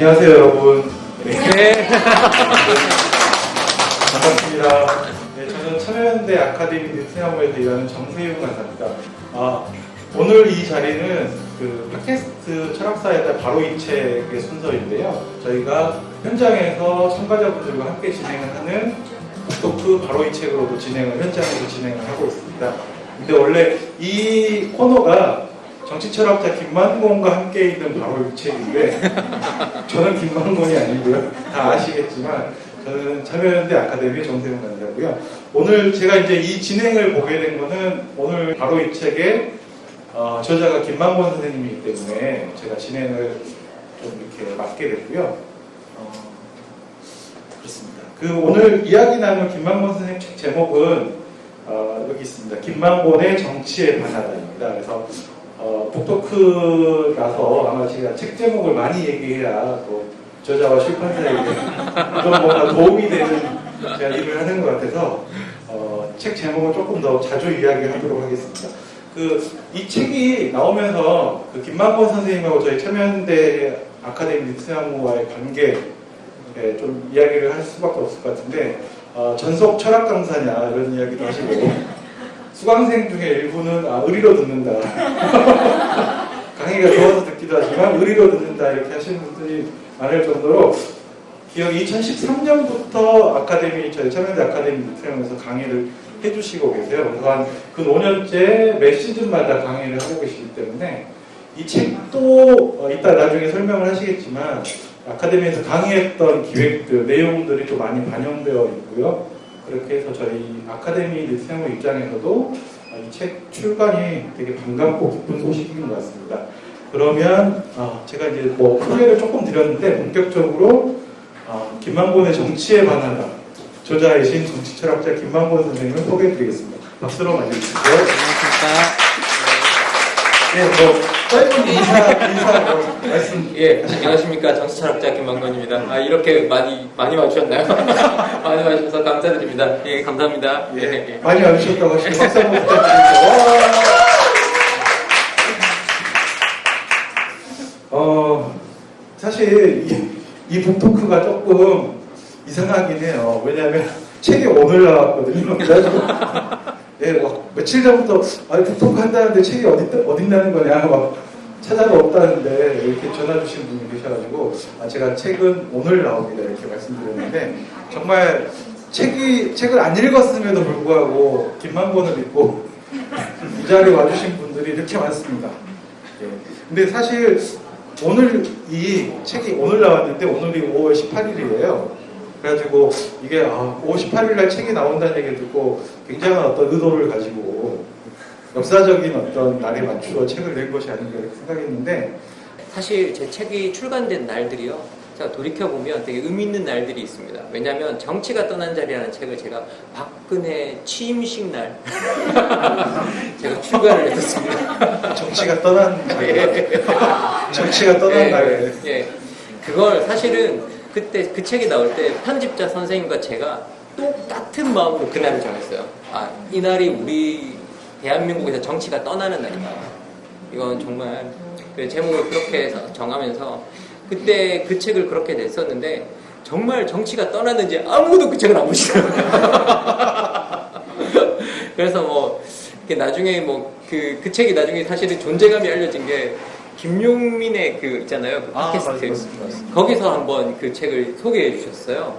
안녕하세요, 여러분. 네. 반갑습니다. 네, 저는 참여연대 아카데미 뉴트리아모에서 일하는 정세윤 강사입니다. 오늘 이 자리는 그 팟캐스트 철학사에 따라 바로 이 책의 순서인데요. 저희가 현장에서 참가자분들과 함께 진행을 하는 북토크 바로 이 책으로도 현장에서 진행을 하고 있습니다. 근데 원래 이 코너가 정치철학자 김만곤과 함께 있는 바로 이 책인데 저는 김만곤이 아니고요. 다 아시겠지만 저는 참여연대 아카데미 정세윤 강사고요. 오늘 제가 이제 이 진행을 보게 된 거는 오늘 바로 이 책의 저자가 김만곤 선생님이기 때문에 제가 진행을 좀 이렇게 맡게 됐고요. 그렇습니다. 그 오늘 이야기 나눌 김만곤 선생님 책 제목은 여기 있습니다. 김만곤의 정치에 반하다입니다. 그래서 북토크라서 아마 제가 책 제목을 많이 얘기해야 또 저자와 출판사에게 좀 뭔가 도움이 되는 제가 일을 하는 것 같아서 책 제목을 조금 더 자주 이야기하도록 하겠습니다. 이 책이 나오면서 김만곤 선생님하고 저희 참여연대 아카데미 뉴트리아모와의 관계 좀 이야기를 할 수밖에 없을 것 같은데 전속 철학 강사냐 이런 이야기도 하시고 수강생 중에 일부는 의리로 듣는다 강의가 좋아서 듣기도 하지만 의리로 듣는다 이렇게 하시는 분들이 많을 정도로 기억이 2013년부터 저희 참여연대 아카데미 뉴트리아모에서 강의를 해주시고 계세요. 그래서 한 5년째 매 시즌마다 강의를 하고 계시기 때문에 이 책도 이따 나중에 설명을 하시겠지만 아카데미에서 강의했던 기획들, 내용들이 좀 많이 반영되어 있고요. 그렇게 해서 저희 아카데미 뉴트리아모 입장에서도 이 책 출간이 되게 반갑고 기쁜 소식인 것 같습니다. 그러면 제가 이제 소개를 조금 드렸는데 본격적으로 김만곤의 정치에 반하다 저자이신 정치철학자 김만곤 선생님을 소개해드리겠습니다. 박수로 맞이해주시죠. 안녕하십니까. 짧은 인사 말씀. 예, 안녕하십니까. 정치철학자 김만곤입니다. 이렇게 많이 와주셨나요? 많이 와주셔서 감사드립니다. 예, 감사합니다. 예, 많이 와주셨다고 하시면 박수 한번 부탁드립니다. 사실 이 북토크가 조금 이상하긴 해요. 왜냐하면 책이 오늘 나왔거든요. 그래가지고 며칠 전부터 북토크 한다는데 책이 어딨다는 거냐 막 찾아가 없다는데 이렇게 전화 주신 분이 계셔가지고 제가 책은 오늘 나옵니다 이렇게 말씀드렸는데 정말 책을 안 읽었음에도 불구하고 김만곤을 믿고 이 자리에 와주신 분들이 이렇게 많습니다. 근데 사실 오늘 이 책이 오늘 나왔는데 오늘이 5월 18일이에요. 그래가지고 이게 5월 18일날 책이 나온다는 얘기를 듣고 굉장한 어떤 의도를 가지고 역사적인 어떤 날에 맞추어 책을 낸 것이 아닌가 이렇게 생각했는데 사실 제 책이 출간된 날들이요. 제가 돌이켜보면 되게 의미 있는 날들이 있습니다. 왜냐하면 정치가 떠난 자리라는 책을 제가 박근혜 취임식 날 제가 출간을 했었습니다. 정치가 떠난 자리 정치가 떠난 날 그걸 사실은 그때 그 책이 나올 때 편집자 선생님과 제가 똑같은 마음으로 그날을 정했어요. 이날이 우리 대한민국에서 정치가 떠나는 날이다. 이건 정말 그 제목을 그렇게 해서 정하면서 그때 그 책을 그렇게 냈었는데 정말 정치가 떠났는지 아무도 그 책을 안 보시더라고요. 그래서 나중에 그 책이 나중에 사실은 존재감이 알려진 게 김용민의 있잖아요. 그 팟캐스트. 맞습니다. 거기서 한번 그 책을 소개해 주셨어요.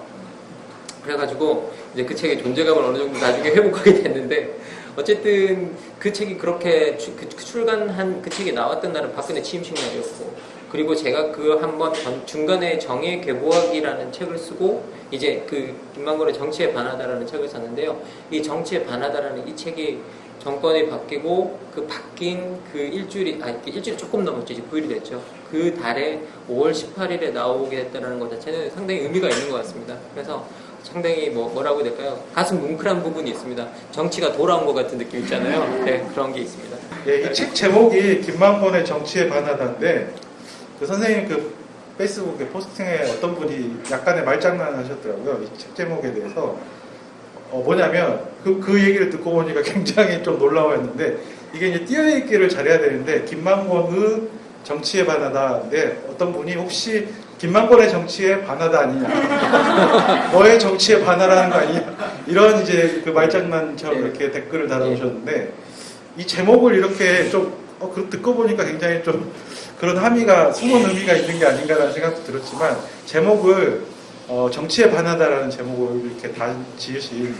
그래가지고 이제 그 책의 존재감을 어느 정도 나중에 회복하게 됐는데 어쨌든 그 책이 그렇게 출간한 그 책이 나왔던 날은 박근혜 취임식 날이었고 그리고 제가 한번 중간에 정의 괴보하기라는 책을 쓰고 이제 김만곤의 정치에 반하다라는 책을 썼는데요. 이 정치에 반하다라는 이 책이 정권이 바뀌고 바뀐 일주일이 조금 넘었죠. 이제 9일이 됐죠. 그 달에 5월 18일에 나오게 됐다는 것 자체는 상당히 의미가 있는 것 같습니다. 그래서 상당히 뭐라고 해야 될까요? 가슴 뭉클한 부분이 있습니다. 정치가 돌아온 것 같은 느낌 있잖아요. 네, 그런 게 있습니다. 이 책 제목이 김만곤의 정치에 반하다인데 선생님 페이스북에 포스팅에 어떤 분이 약간의 말장난을 하셨더라고요. 이 책 제목에 대해서 뭐냐면 그 얘기를 듣고 보니까 굉장히 좀 놀라워했는데 이게 이제 띄어읽기를 잘해야 되는데 김만곤의 정치에 반하다인데 어떤 분이 혹시 김만권의 정치에 반하다 아니냐, 너의 정치에 반하라는 거 아니냐, 이런 이제 그 말장난처럼 네. 이렇게 댓글을 달아주셨는데 이 제목을 이렇게 좀 듣고 보니까 굉장히 좀 그런 함의가 숨은 의미가 있는 게 아닌가라는 생각도 들었지만 제목을 정치에 반하다라는 제목을 이렇게 다 지으신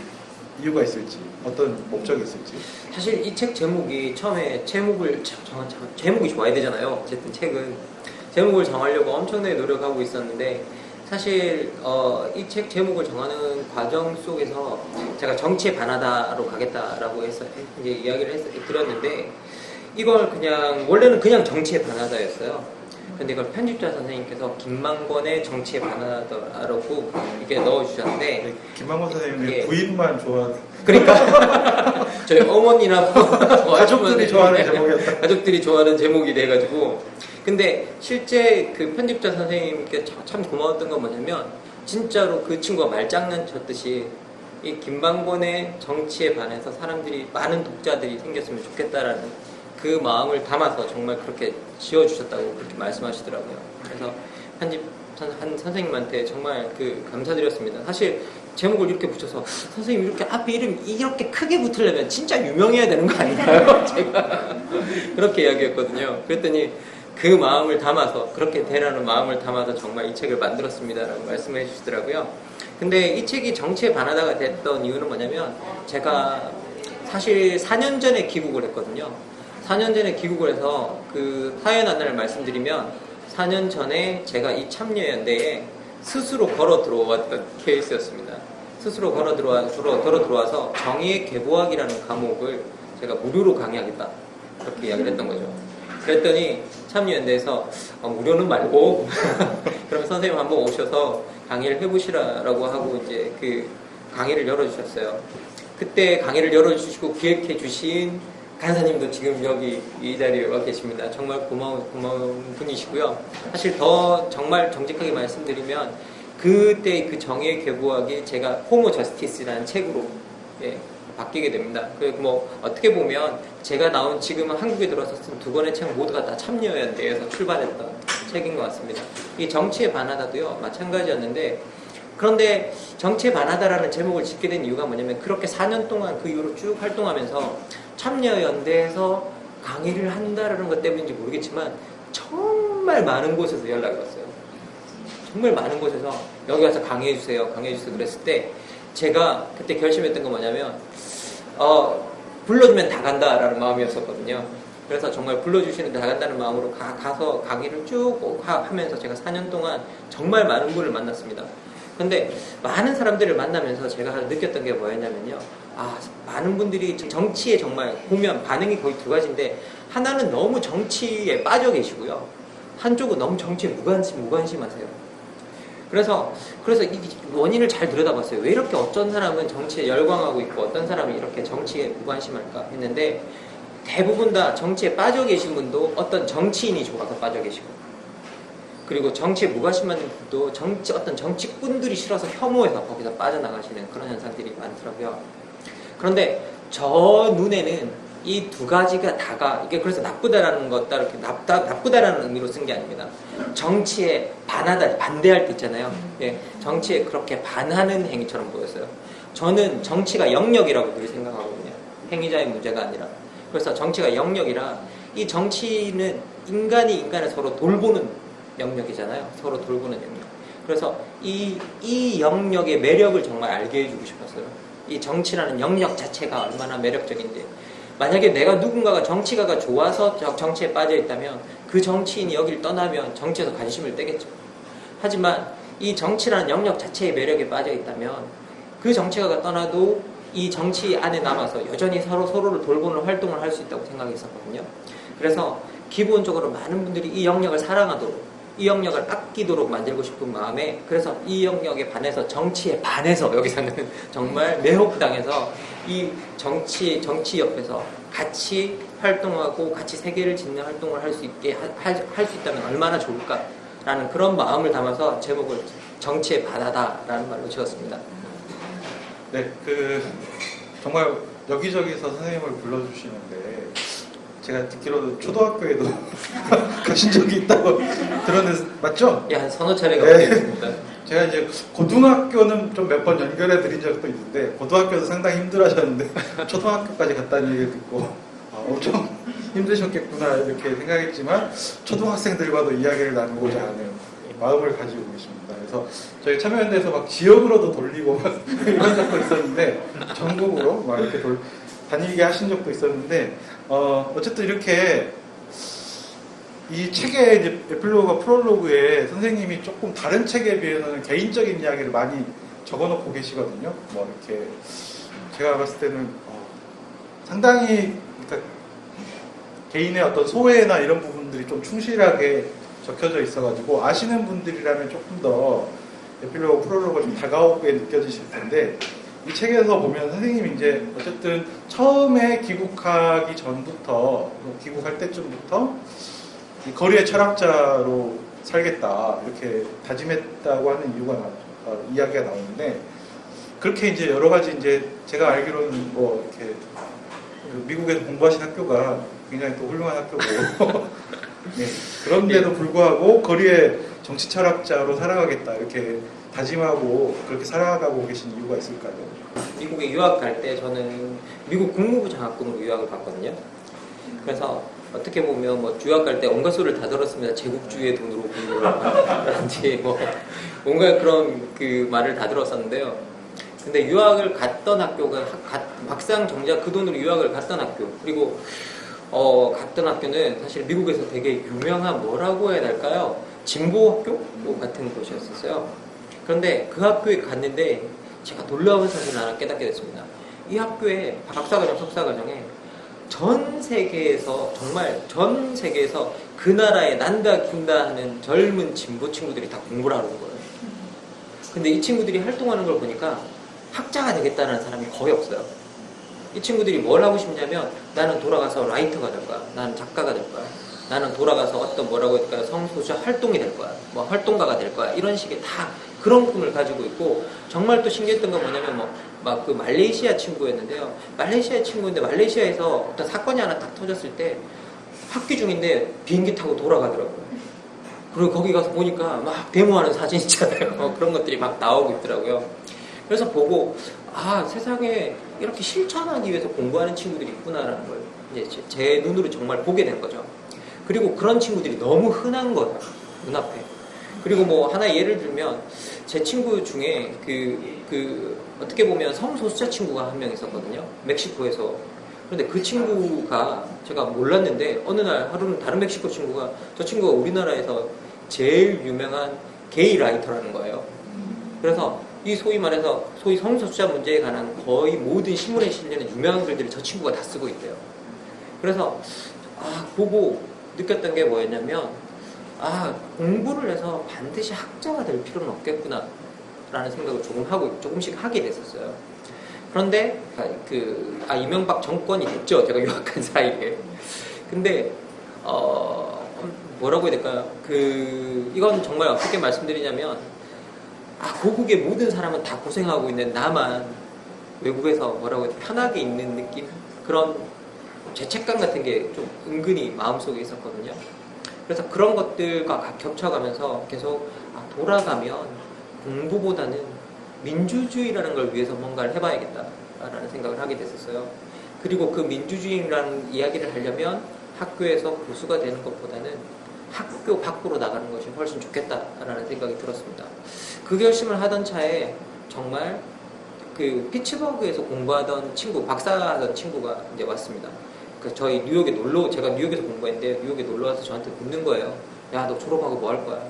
이유가 있을지 어떤 목적이 있을지. 사실 이 책 제목이 처음에 제목이 좋아야 되잖아요. 어쨌든 책은 제목을 정하려고 엄청나게 노력하고 있었는데 사실 이 책 제목을 정하는 과정 속에서 제가 정치에 반하다로 가겠다라고 해서 이제 이야기를 드렸는데 이걸 그냥 원래는 그냥 정치에 반하다였어요. 근데 이걸 편집자 선생님께서 김만권의 정치에 반하다라고 이렇게 넣어주셨는데 네, 김만권 선생님의 예. 부인만 좋아하는, 그러니까 저희 어머니나 가족들이 좋아하는 제목이었다. 가족들이 좋아하는 제목이 돼가지고 근데 실제 그 편집자 선생님께 참 고마웠던 건 뭐냐면 진짜로 그 친구가 말장난 쳤듯이 이 김만권의 정치에 반해서 사람들이 많은 독자들이 생겼으면 좋겠다라는 그 마음을 담아서 정말 그렇게 지어주셨다고 그렇게 말씀하시더라고요. 그래서 한 선생님한테 정말 그 감사드렸습니다. 사실 제목을 이렇게 붙여서 선생님 이렇게 앞에 이름 이렇게 크게 붙으려면 진짜 유명해야 되는 거 아닌가요? 제가 그렇게 이야기했거든요. 그랬더니 그 마음을 담아서 그렇게 되라는 마음을 담아서 정말 이 책을 만들었습니다라고 말씀해 주시더라고요. 근데 이 책이 정치에 반하다가 됐던 이유는 뭐냐면 제가 사실 4년 전에 귀국을 했거든요. 4년 전에 귀국을 해서 그 사연 하나를 말씀드리면 4년 전에 제가 이 참여연대에 스스로 걸어 들어왔던 케이스였습니다. 스스로 걸어 들어와서 정의의 계보학이라는 과목을 제가 무료로 강의하겠다 그렇게 이야기를 했던 거죠. 그랬더니 참여연대에서 무료는 말고 그러면 선생님 한번 오셔서 강의를 해보시라라고 하고 이제 그 강의를 열어주셨어요. 그때 강의를 열어주시고 기획해주신 간사님도 지금 여기 이 자리에 와 계십니다. 정말 고마운 분이시고요. 사실 더 정말 정직하게 말씀드리면 그때 그 정의의 계보학이 제가 호모 저스티스라는 책으로 바뀌게 됩니다. 그리고 뭐 어떻게 보면 제가 나온 지금은 한국에 들어서 쓴 두 권의 책 모두가 다 참여연대에서 출발했던 책인 것 같습니다. 이 정치에 반하다도요 마찬가지였는데 그런데 정치에 반하다라는 제목을 짓게 된 이유가 뭐냐면 그렇게 4년 동안 그 이후로 쭉 활동하면서 참여연대에서 강의를 한다라는 것 때문인지 모르겠지만 정말 많은 곳에서 연락이 왔어요. 정말 많은 곳에서 여기 와서 강의해주세요 그랬을 때 제가 그때 결심했던 건 뭐냐면 불러주면 다 간다라는 마음이었었거든요. 그래서 정말 불러주시는데 다 간다는 마음으로 가서 강의를 쭉 하면서 제가 4년 동안 정말 많은 분을 만났습니다. 근데 많은 사람들을 만나면서 제가 느꼈던 게 뭐였냐면요. 많은 분들이 정치에 정말 보면 반응이 거의 두 가지인데 하나는 너무 정치에 빠져 계시고요. 한쪽은 너무 정치에 무관심하세요. 그래서 이 원인을 잘 들여다봤어요. 왜 이렇게 어떤 사람은 정치에 열광하고 있고 어떤 사람은 이렇게 정치에 무관심할까 했는데 대부분 다 정치에 빠져 계신 분도 어떤 정치인이 좋아서 빠져 계시고 그리고 정치에 무관심한 분도 어떤 정치꾼들이 싫어서 혐오해서 거기서 빠져나가시는 그런 현상들이 많더라고요. 그런데 저 눈에는 이 두 가지가 다가 이게 그래서 나쁘다라는 것 따로 이렇게 나쁘다라는 의미로 쓴 게 아닙니다. 정치에 반대할 때 있잖아요. 정치에 그렇게 반하는 행위처럼 보였어요. 저는 정치가 영역이라고 늘 생각하거든요. 행위자의 문제가 아니라. 그래서 정치가 영역이라 이 정치는 인간이 인간을 서로 돌보는 영역이잖아요. 서로 돌보는 영역. 그래서 이 영역의 매력을 정말 알게 해주고 싶었어요. 이 정치라는 영역 자체가 얼마나 매력적인지. 만약에 내가 누군가가 정치가가 좋아서 정치에 빠져 있다면 그 정치인이 여기를 떠나면 정치에서 관심을 떼겠죠. 하지만 이 정치라는 영역 자체의 매력에 빠져 있다면 그 정치가가 떠나도 이 정치 안에 남아서 여전히 서로를 돌보는 활동을 할 수 있다고 생각했었거든요. 그래서 기본적으로 많은 분들이 이 영역을 사랑하도록 이 영역을 아끼도록 만들고 싶은 마음에 그래서 이 영역에 반해서 정치에 반해서 여기서는 정말 매혹당해서 이 정치 옆에서 같이 활동하고 같이 세계를 짓는 활동을 할 수 있게 할 수 있다면 얼마나 좋을까라는 그런 마음을 담아서 제목을 정치에 반하다라는 말로 지었습니다. 네, 정말 여기저기서 선생님을 불러주시는데 제가 듣기로도 초등학교에도 가신 적이 있다고 들었는데 맞죠? 예, 한 서너 차례가 네. 있습니다. 제가 이제 고등학교는 좀 몇 번 연결해 드린 적도 있는데 고등학교도 상당히 힘들어하셨는데 초등학교까지 갔다는 얘기를 듣고 엄청 힘드셨겠구나 이렇게 생각했지만 초등학생들과도 이야기를 나누고자 하는 마음을 가지고 계십니다. 그래서 저희 참여연대에서 막 지역으로도 돌리고 막 이런 적도 있었는데 전국으로 막 이렇게 다니게 하신 적도 있었는데 어쨌든 이렇게 이 책의 이제 에필로그와 프롤로그에 선생님이 조금 다른 책에 비해서는 개인적인 이야기를 많이 적어놓고 계시거든요. 뭐 이렇게 제가 봤을 때는 상당히 그러니까 개인의 어떤 소회나 이런 부분들이 좀 충실하게 적혀져 있어가지고 아시는 분들이라면 조금 더 에필로그 프롤로그가 좀 다가오게 느껴지실 텐데 이 책에서 보면 선생님이 이제 어쨌든 처음에 귀국하기 전부터 귀국할 때쯤부터 이 거리의 철학자로 살겠다 이렇게 다짐했다고 하는 이야기가 나오는데 그렇게 이제 여러 가지 이제 제가 알기로는 뭐 이렇게 미국에서 공부하신 학교가 굉장히 또 훌륭한 학교고 네, 그런데도 불구하고 거리의 정치 철학자로 살아가겠다 이렇게 다짐하고 그렇게 살아가고 계신 이유가 있을까요? 미국에 유학 갈 때 저는 미국 국무부 장학금으로 유학을 갔거든요. 그래서 어떻게 보면 뭐 유학 갈 때 온갖 소리를 다 들었습니다. 제국주의의 돈으로 공부를 한다든지 뭐 뭔가 그런 그 말을 다 들었었는데요. 근데 유학을 갔던 학교가 막상 정작 그 돈으로 유학을 갔던 학교 그리고 갔던 학교는 사실 미국에서 되게 유명한 뭐라고 해야 될까요? 진보 학교 같은 곳이었어요. 그런데 그 학교에 갔는데 제가 놀라운 사실을 하나 깨닫게 됐습니다. 이 학교에 박사과정, 석사과정에 전 세계에서 정말 전 세계에서 그 나라에 난다 긴다 하는 젊은 진보 친구들이 다 공부를 하는 거예요. 근데 이 친구들이 활동하는 걸 보니까 학자가 되겠다는 사람이 거의 없어요. 이 친구들이 뭘 하고 싶냐면 나는 돌아가서 라이터가 될 거야. 나는 작가가 될 거야. 나는 돌아가서 어떤 뭐라고 할까요? 성소수자 활동이 될 거야. 뭐 활동가가 될 거야. 이런 식의 다 그런 꿈을 가지고 있고 정말 또 신기했던 건 뭐냐면 막 그 말레이시아 친구였는데요. 말레이시아 친구인데 말레이시아에서 어떤 사건이 하나 딱 터졌을 때 학기 중인데 비행기 타고 돌아가더라고요. 그리고 거기 가서 보니까 막 데모하는 사진 있잖아요. 그런 것들이 막 나오고 있더라고요. 그래서 보고 세상에 이렇게 실천하기 위해서 공부하는 친구들이 있구나라는 걸 이제 제 눈으로 정말 보게 된 거죠. 그리고 그런 친구들이 너무 흔한 거예요. 눈앞에. 그리고 뭐 하나 예를 들면 제 친구 중에 어떻게 보면 성소수자 친구가 한 명 있었거든요. 멕시코에서. 그런데 그 친구가 제가 몰랐는데 어느 날 하루는 다른 멕시코 친구가 저 친구가 우리나라에서 제일 유명한 게이 라이터라는 거예요. 그래서 이 소위 말해서 소위 성소수자 문제에 관한 거의 모든 신문에 실리는 유명한 글들을 저 친구가 다 쓰고 있대요. 그래서 보고 느꼈던 게 뭐였냐면 공부를 해서 반드시 학자가 될 필요는 없겠구나 라는 생각을 조금씩 하게 됐었어요. 그런데 이명박 정권이 됐죠. 제가 유학한 사이에. 근데 뭐라고 해야 될까요? 이건 정말 어떻게 말씀드리냐면 고국의 모든 사람은 다 고생하고 있는 나만 외국에서 뭐라고 해야 돼? 편하게 있는 느낌? 그런 죄책감 같은 게 좀 은근히 마음속에 있었거든요. 그래서 그런 것들과 겹쳐가면서 계속 돌아가면 공부보다는 민주주의라는 걸 위해서 뭔가를 해봐야겠다라는 생각을 하게 됐었어요. 그리고 그 민주주의라는 이야기를 하려면 학교에서 교수가 되는 것보다는 학교 밖으로 나가는 것이 훨씬 좋겠다라는 생각이 들었습니다. 그 결심을 하던 차에 정말 피츠버그에서 공부하던 친구, 박사하던 친구가 이제 왔습니다. 저희 제가 뉴욕에서 공부했는데 뉴욕에 놀러 와서 저한테 묻는 거예요. 야, 너 졸업하고 뭐 할 거야?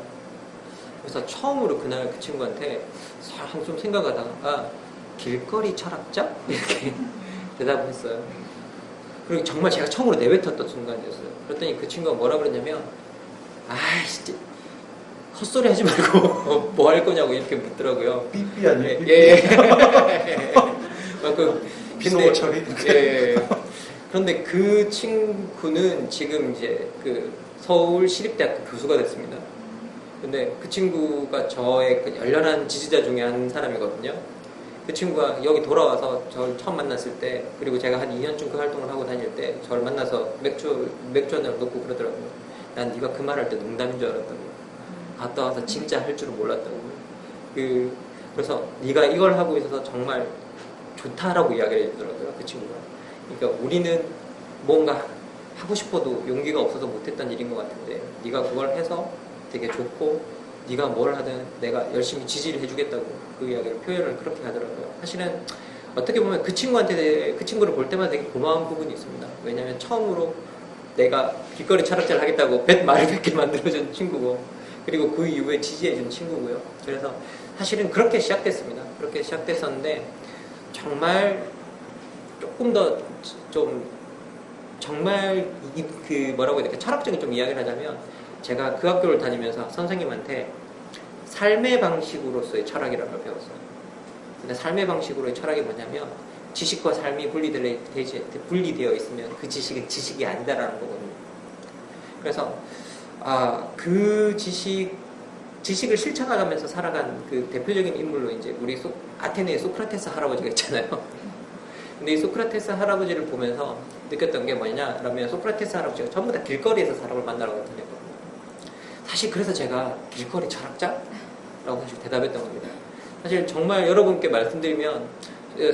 그래서 처음으로 그날 그 친구한테 좀 생각하다가 길거리 철학자? 이렇게 대답을 했어요. 그리고 정말 제가 처음으로 내뱉었던 순간이었어요. 그랬더니 그 친구가 뭐라 그랬냐면 진짜 헛소리 하지 말고 뭐 할 거냐고 이렇게 묻더라고요. 삐삐 아니에요? 예. 비속어 처리? 예. 그런데 그 친구는 지금 이제 서울시립대학교 교수가 됐습니다. 근데 그 친구가 저의 열렬한 지지자 중에 한 사람이거든요. 그 친구가 여기 돌아와서 저를 처음 만났을 때, 그리고 제가 한 2년쯤 그 활동을 하고 다닐 때 저를 만나서 맥주 한잔 놓고 그러더라고요. 난 네가 그 말 할 때 농담인 줄 알았다고. 갔다 와서 진짜 할 줄은 몰랐다고. 그래서 네가 이걸 하고 있어서 정말 좋다라고 이야기를 해주더라고요. 그 친구가. 그러니까 우리는 뭔가 하고 싶어도 용기가 없어서 못했던 일인 것 같은데 네가 그걸 해서 되게 좋고 네가 뭘 하든 내가 열심히 지지를 해주겠다고 그 이야기를 표현을 그렇게 하더라고요. 사실은 어떻게 보면 그 친구를 볼 때마다 되게 고마운 부분이 있습니다. 왜냐하면 처음으로 내가 길거리 철학자를 하겠다고 말을 100개 만들어준 친구고, 그리고 그 이후에 지지해준 친구고요. 그래서 사실은 그렇게 시작됐습니다. 그렇게 시작됐었는데 정말 조금 더 좀 정말 뭐라고 해야 될까, 철학적인 좀 이야기를 하자면, 제가 그 학교를 다니면서 선생님한테 삶의 방식으로서의 철학이라는 걸 배웠어요. 근데 삶의 방식으로의 철학이 뭐냐면 지식과 삶이 분리되어 있으면 그 지식은 지식이 아니다라는 거거든요. 그래서 그 지식을 실천하면서 살아간 그 대표적인 인물로 이제 우리 아테네의 소크라테스 할아버지가 있잖아요. 근데 이 소크라테스 할아버지를 보면서 느꼈던 게 뭐냐라면, 소크라테스 할아버지가 전부 다 길거리에서 사람을 만나러 다녔거든요. 사실 그래서 제가 길거리 철학자라고 사실 대답했던 겁니다. 사실 정말 여러분께 말씀드리면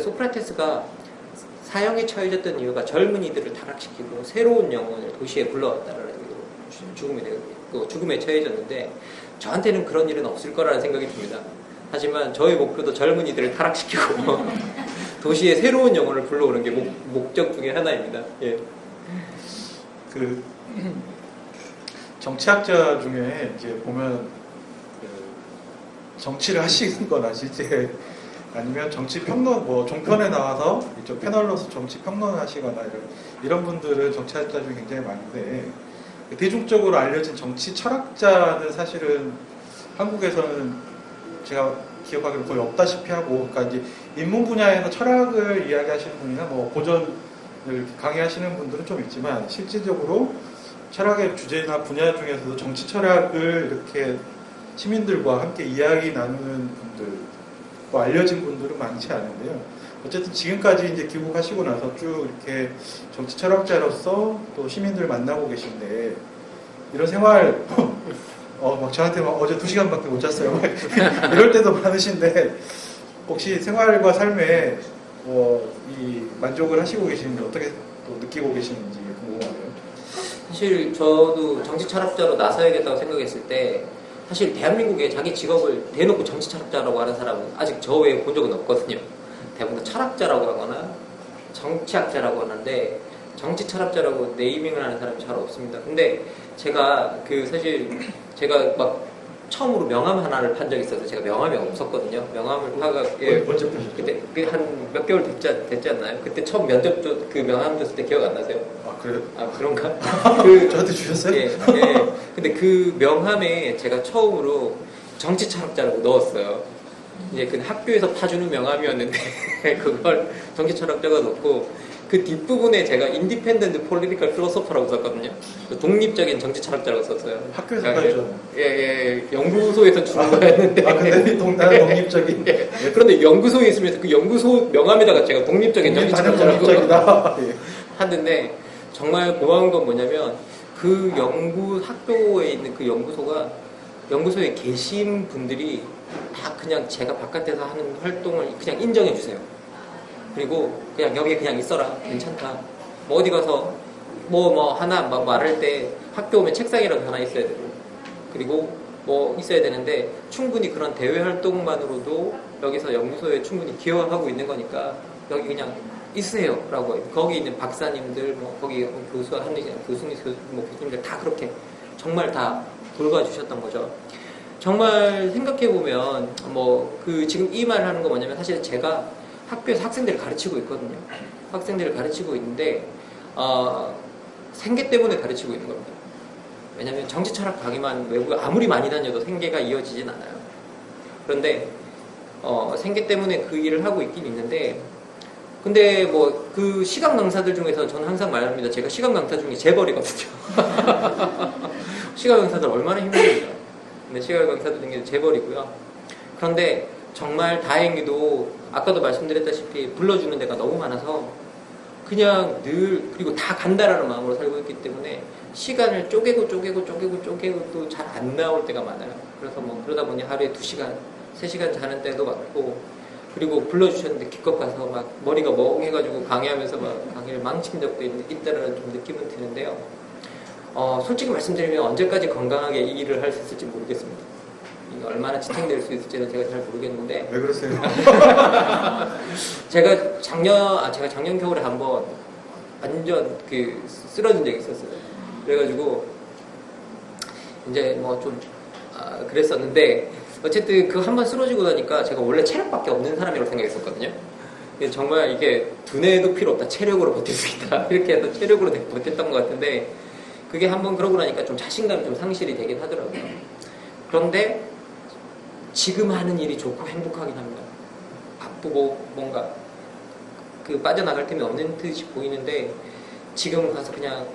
소크라테스가 사형에 처해졌던 이유가 젊은이들을 타락시키고 새로운 영혼을 도시에 불러왔다라는 이유로 죽음에 처해졌는데, 저한테는 그런 일은 없을 거라는 생각이 듭니다. 하지만 저의 목표도 젊은이들을 타락시키고 도시에 새로운 영혼을 불러오는 게 목적 중에 하나입니다. 예. 그 정치학자 중에 이제 보면 정치를 하시는 거나 실제 아니면 정치 평론, 뭐 종편에 나와서 이쪽 패널로서 정치 평론을 하시거나 이런 분들은 정치학자 중에 굉장히 많은데, 대중적으로 알려진 정치 철학자는 사실은 한국에서는 제가 기억하기로 거의 없다시피 하고, 그러니까 이제 인문 분야에서 철학을 이야기하시는 분이나 뭐 고전을 강의하시는 분들은 좀 있지만, 실질적으로 철학의 주제나 분야 중에서도 정치 철학을 이렇게 시민들과 함께 이야기 나누는 분들, 뭐 알려진 분들은 많지 않은데요. 어쨌든 지금까지 이제 귀국하시고 나서 쭉 이렇게 정치 철학자로서 또 시민들 만나고 계신데, 이런 생활, 막 저한테 막 어제 2시간밖에 못 잤어요. 이럴 때도 많으신데, 혹시 생활과 삶에 이 만족을 하시고 계시는지 어떻게 또 느끼고 계시는지 궁금하네요. 사실 저도 정치 철학자로 나서야겠다고 생각했을 때, 사실 대한민국에 자기 직업을 대놓고 정치 철학자라고 하는 사람은 아직 저 외에 본 적은 없거든요. 대부분 다 철학자라고 하거나 정치학자라고 하는데, 정치 철학자라고 네이밍을 하는 사람이 잘 없습니다. 근데 사실 제가 막 처음으로 명함 하나를 판 적이 있어서, 제가 명함이 없었거든요. 명함을 파가 언제 파셨죠? 그때 한 몇 개월 됐지 않나요? 그때 처음 면접 그 명함 줬을 때 기억 안 나세요? 아, 그래요? 아, 그런가? 저한테 주셨어요? 예. 근데 그 명함에 제가 처음으로 정치 철학자라고 넣었어요. 이제 그 학교에서 파주는 명함이었는데 그걸 정치 철학자가 넣고, 그 뒷부분에 제가 인디펜던트 폴리티컬 필로소퍼라고 썼거든요. 독립적인 정치 철학자라고 썼어요. 학교에서 파주죠? 예. 연구소에서 주는 거였는데. 근데 나는 독립적인. 예. 그런데 연구소에 있으면서 그 연구소 명함에다가 제가 독립적인 정치 철학자라고 하는데, 정말 고마운 건 뭐냐면, 그 학교에 있는 그 연구소에 계신 분들이 다 그냥 제가 바깥에서 하는 활동을 그냥 인정해 주세요. 그리고 그냥 여기 그냥 있어라, 괜찮다. 뭐 어디 가서 뭐 하나 막 말할 때 학교 오면 책상이라도 하나 있어야 되고, 그리고 뭐 있어야 되는데, 충분히 그런 대외 활동만으로도 여기서 연구소에 충분히 기여하고 있는 거니까 여기 그냥 있으세요 라고. 거기 있는 박사님들, 뭐 거기 교수님들 다 그렇게 정말 다 돌봐주셨던 거죠. 정말 생각해보면 지금 이 말 하는 거 뭐냐면, 사실 제가 학교에서 학생들을 가르치고 있거든요. 학생들을 가르치고 있는데 생계 때문에 가르치고 있는 겁니다. 왜냐하면 정치 철학 강의만 외부에 아무리 많이 다녀도 생계가 이어지진 않아요. 그런데 생계 때문에 그 일을 하고 있긴 있는데, 근데 그 시각 강사들 중에서 저는 항상 말합니다. 제가 시각 강사 중에 재벌이거든요. 시각 강사들 얼마나 힘듭니까? 근데 시각 강사들 중에 재벌이고요. 그런데 정말 다행히도 아까도 말씀드렸다시피 불러주는 데가 너무 많아서 그냥 늘 그리고 다 간다라는 마음으로 살고 있기 때문에 시간을 쪼개고 또 잘 안 나올 때가 많아요. 그래서 뭐 그러다 보니 하루에 2시간, 3시간 자는 때도 많고 그리고 불러주셨는데 기껏 가서 막 머리가 멍해가지고 강의하면서 막 강의를 망친 적도 있다는 좀 느낌은 드는데요. 솔직히 말씀드리면 언제까지 건강하게 이 일을 할 수 있을지 모르겠습니다. 이게 얼마나 지탱될 수 있을지는 제가 잘 모르겠는데. 왜 그러세요? 제가 작년 겨울에 한번 완전 쓰러진 적이 있었어요. 그래가지고 이제 뭐 좀 그랬었는데 어쨌든 그 한 번 쓰러지고 나니까 제가 원래 체력밖에 없는 사람이라고 생각했었거든요. 정말 이게 두뇌도 필요 없다. 체력으로 버틸 수 있다. 이렇게 해서 체력으로 버텼던 것 같은데 그게 한번 그러고 나니까 좀 자신감이 좀 상실이 되긴 하더라고요. 그런데 지금 하는 일이 좋고 행복하긴 합니다. 바쁘고 뭔가 빠져나갈 틈이 없는 듯이 보이는데 지금 가서 그냥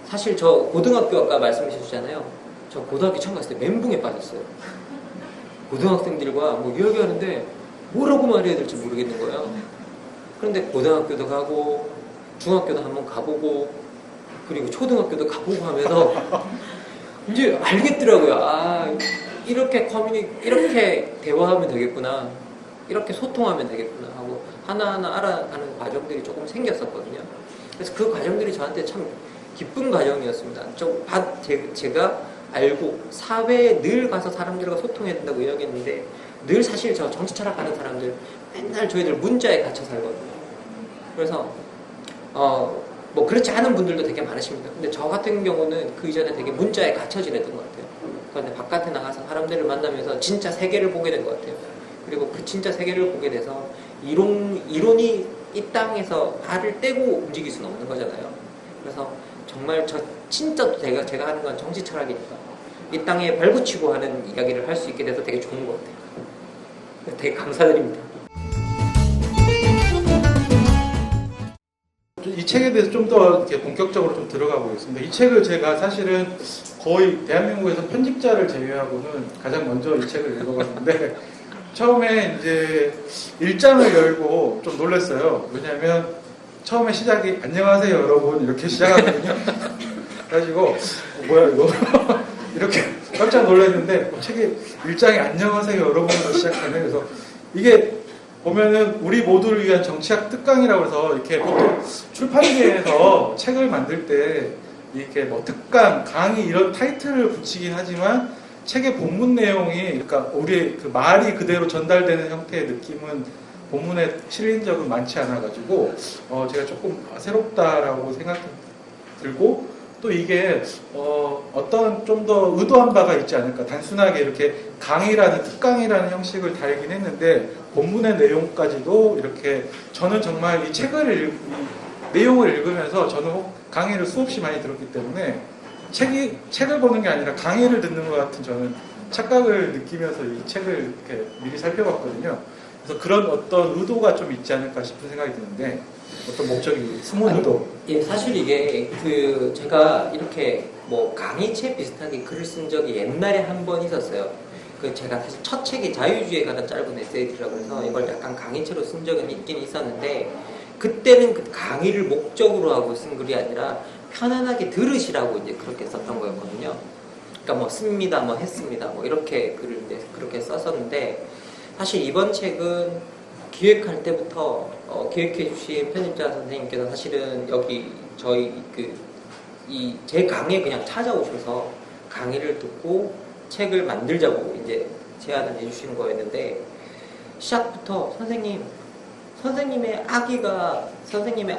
사실 저 고등학교 아까 말씀해 주셨잖아요. 저 고등학교 처음 갔을 때 멘붕에 빠졌어요. 고등학생들과 뭐 이야기하는데 뭐라고 말해야 될지 모르겠는 거예요. 그런데 고등학교도 가고 중학교도 한번 가보고 그리고 초등학교도 가보고 하면서 이제 알겠더라고요. 이렇게 이렇게 대화하면 되겠구나. 이렇게 소통하면 되겠구나 하고 하나하나 알아가는 과정들이 조금 생겼었거든요. 그래서 그 과정들이 저한테 참 기쁜 과정이었습니다. 제가 알고 사회에 늘 가서 사람들과 소통해야 된다고 이야기했는데 늘 사실 저 정치 철학하는 사람들 맨날 저희들 문자에 갇혀 살거든요. 그래서 뭐 그렇지 않은 분들도 되게 많으십니다. 근데 저 같은 경우는 그 이전에 되게 문자에 갇혀 지냈던 것 같아요. 그런데 바깥에 나가서 사람들을 만나면서 진짜 세계를 보게 된 것 같아요. 그리고 그 진짜 세계를 보게 돼서 이론이 이 땅에서 발을 떼고 움직일 수는 없는 거잖아요. 그래서 정말 진짜 제가 하는 건 정치 철학이니까 이 땅에 발붙이고 하는 이야기를 할 수 있게 돼서 되게 좋은 것 같아요. 되게 감사드립니다. 이 책에 대해서 좀 더 이렇게 본격적으로 좀 들어가 보겠습니다. 이 책을 제가 사실은 거의 대한민국에서 편집자를 제외하고는 가장 먼저 이 책을 읽어봤는데 처음에 이제 1장을 열고 좀 놀랐어요. 왜냐하면 처음에 시작이 안녕하세요 여러분 이렇게 시작하거든요. 그래가지고 뭐야 이거 이렇게 깜짝 놀랐는데 책이 1장이 안녕하세요 여러분으로 시작하네. 그래서 이게 보면은 우리 모두를 위한 정치학 특강이라고 해서 이렇게 보통 출판계에서 책을 만들 때 이렇게 뭐 특강, 강의 이런 타이틀을 붙이긴 하지만 책의 본문 내용이 그러니까 우리 그 말이 그대로 전달되는 형태의 느낌은 본문에 실린 적은 많지 않아가지고 제가 조금 새롭다라고 생각이 들고 또 이게 어떤 좀 더 의도한 바가 있지 않을까. 단순하게 이렇게 강의라는 특강이라는 형식을 달긴 했는데 본문의 내용까지도 이렇게 저는 정말 이 내용을 읽으면서 저는 강의를 수없이 많이 들었기 때문에 책을 보는 게 아니라 강의를 듣는 것 같은 저는 착각을 느끼면서 이 책을 이렇게 미리 살펴봤거든요. 그래서 그런 어떤 의도가 좀 있지 않을까 싶은 생각이 드는데 어떤 목적이 숨은 의도. 예, 사실 이게 제가 이렇게 뭐 강의책 비슷하게 글을 쓴 적이 옛날에 한 번 있었어요. 제가 사실 첫 책이 자유주의에 관한 짧은 에세이라고 해서 이걸 약간 강의체로 쓴 적은 있긴 있었는데 그때는 그 강의를 목적으로 하고 쓴 글이 아니라 편안하게 들으시라고 이제 그렇게 썼던 거였거든요. 그러니까 뭐 씁니다, 뭐 했습니다, 뭐 이렇게 글을 이제 그렇게 썼었는데 사실 이번 책은 기획할 때부터 기획해주신 편집자 선생님께서 사실은 여기 저희 제 강의에 그냥 찾아오셔서 강의를 듣고 책을 만들자고 이제 제안을 해주시는 거였는데 시작부터 선생님의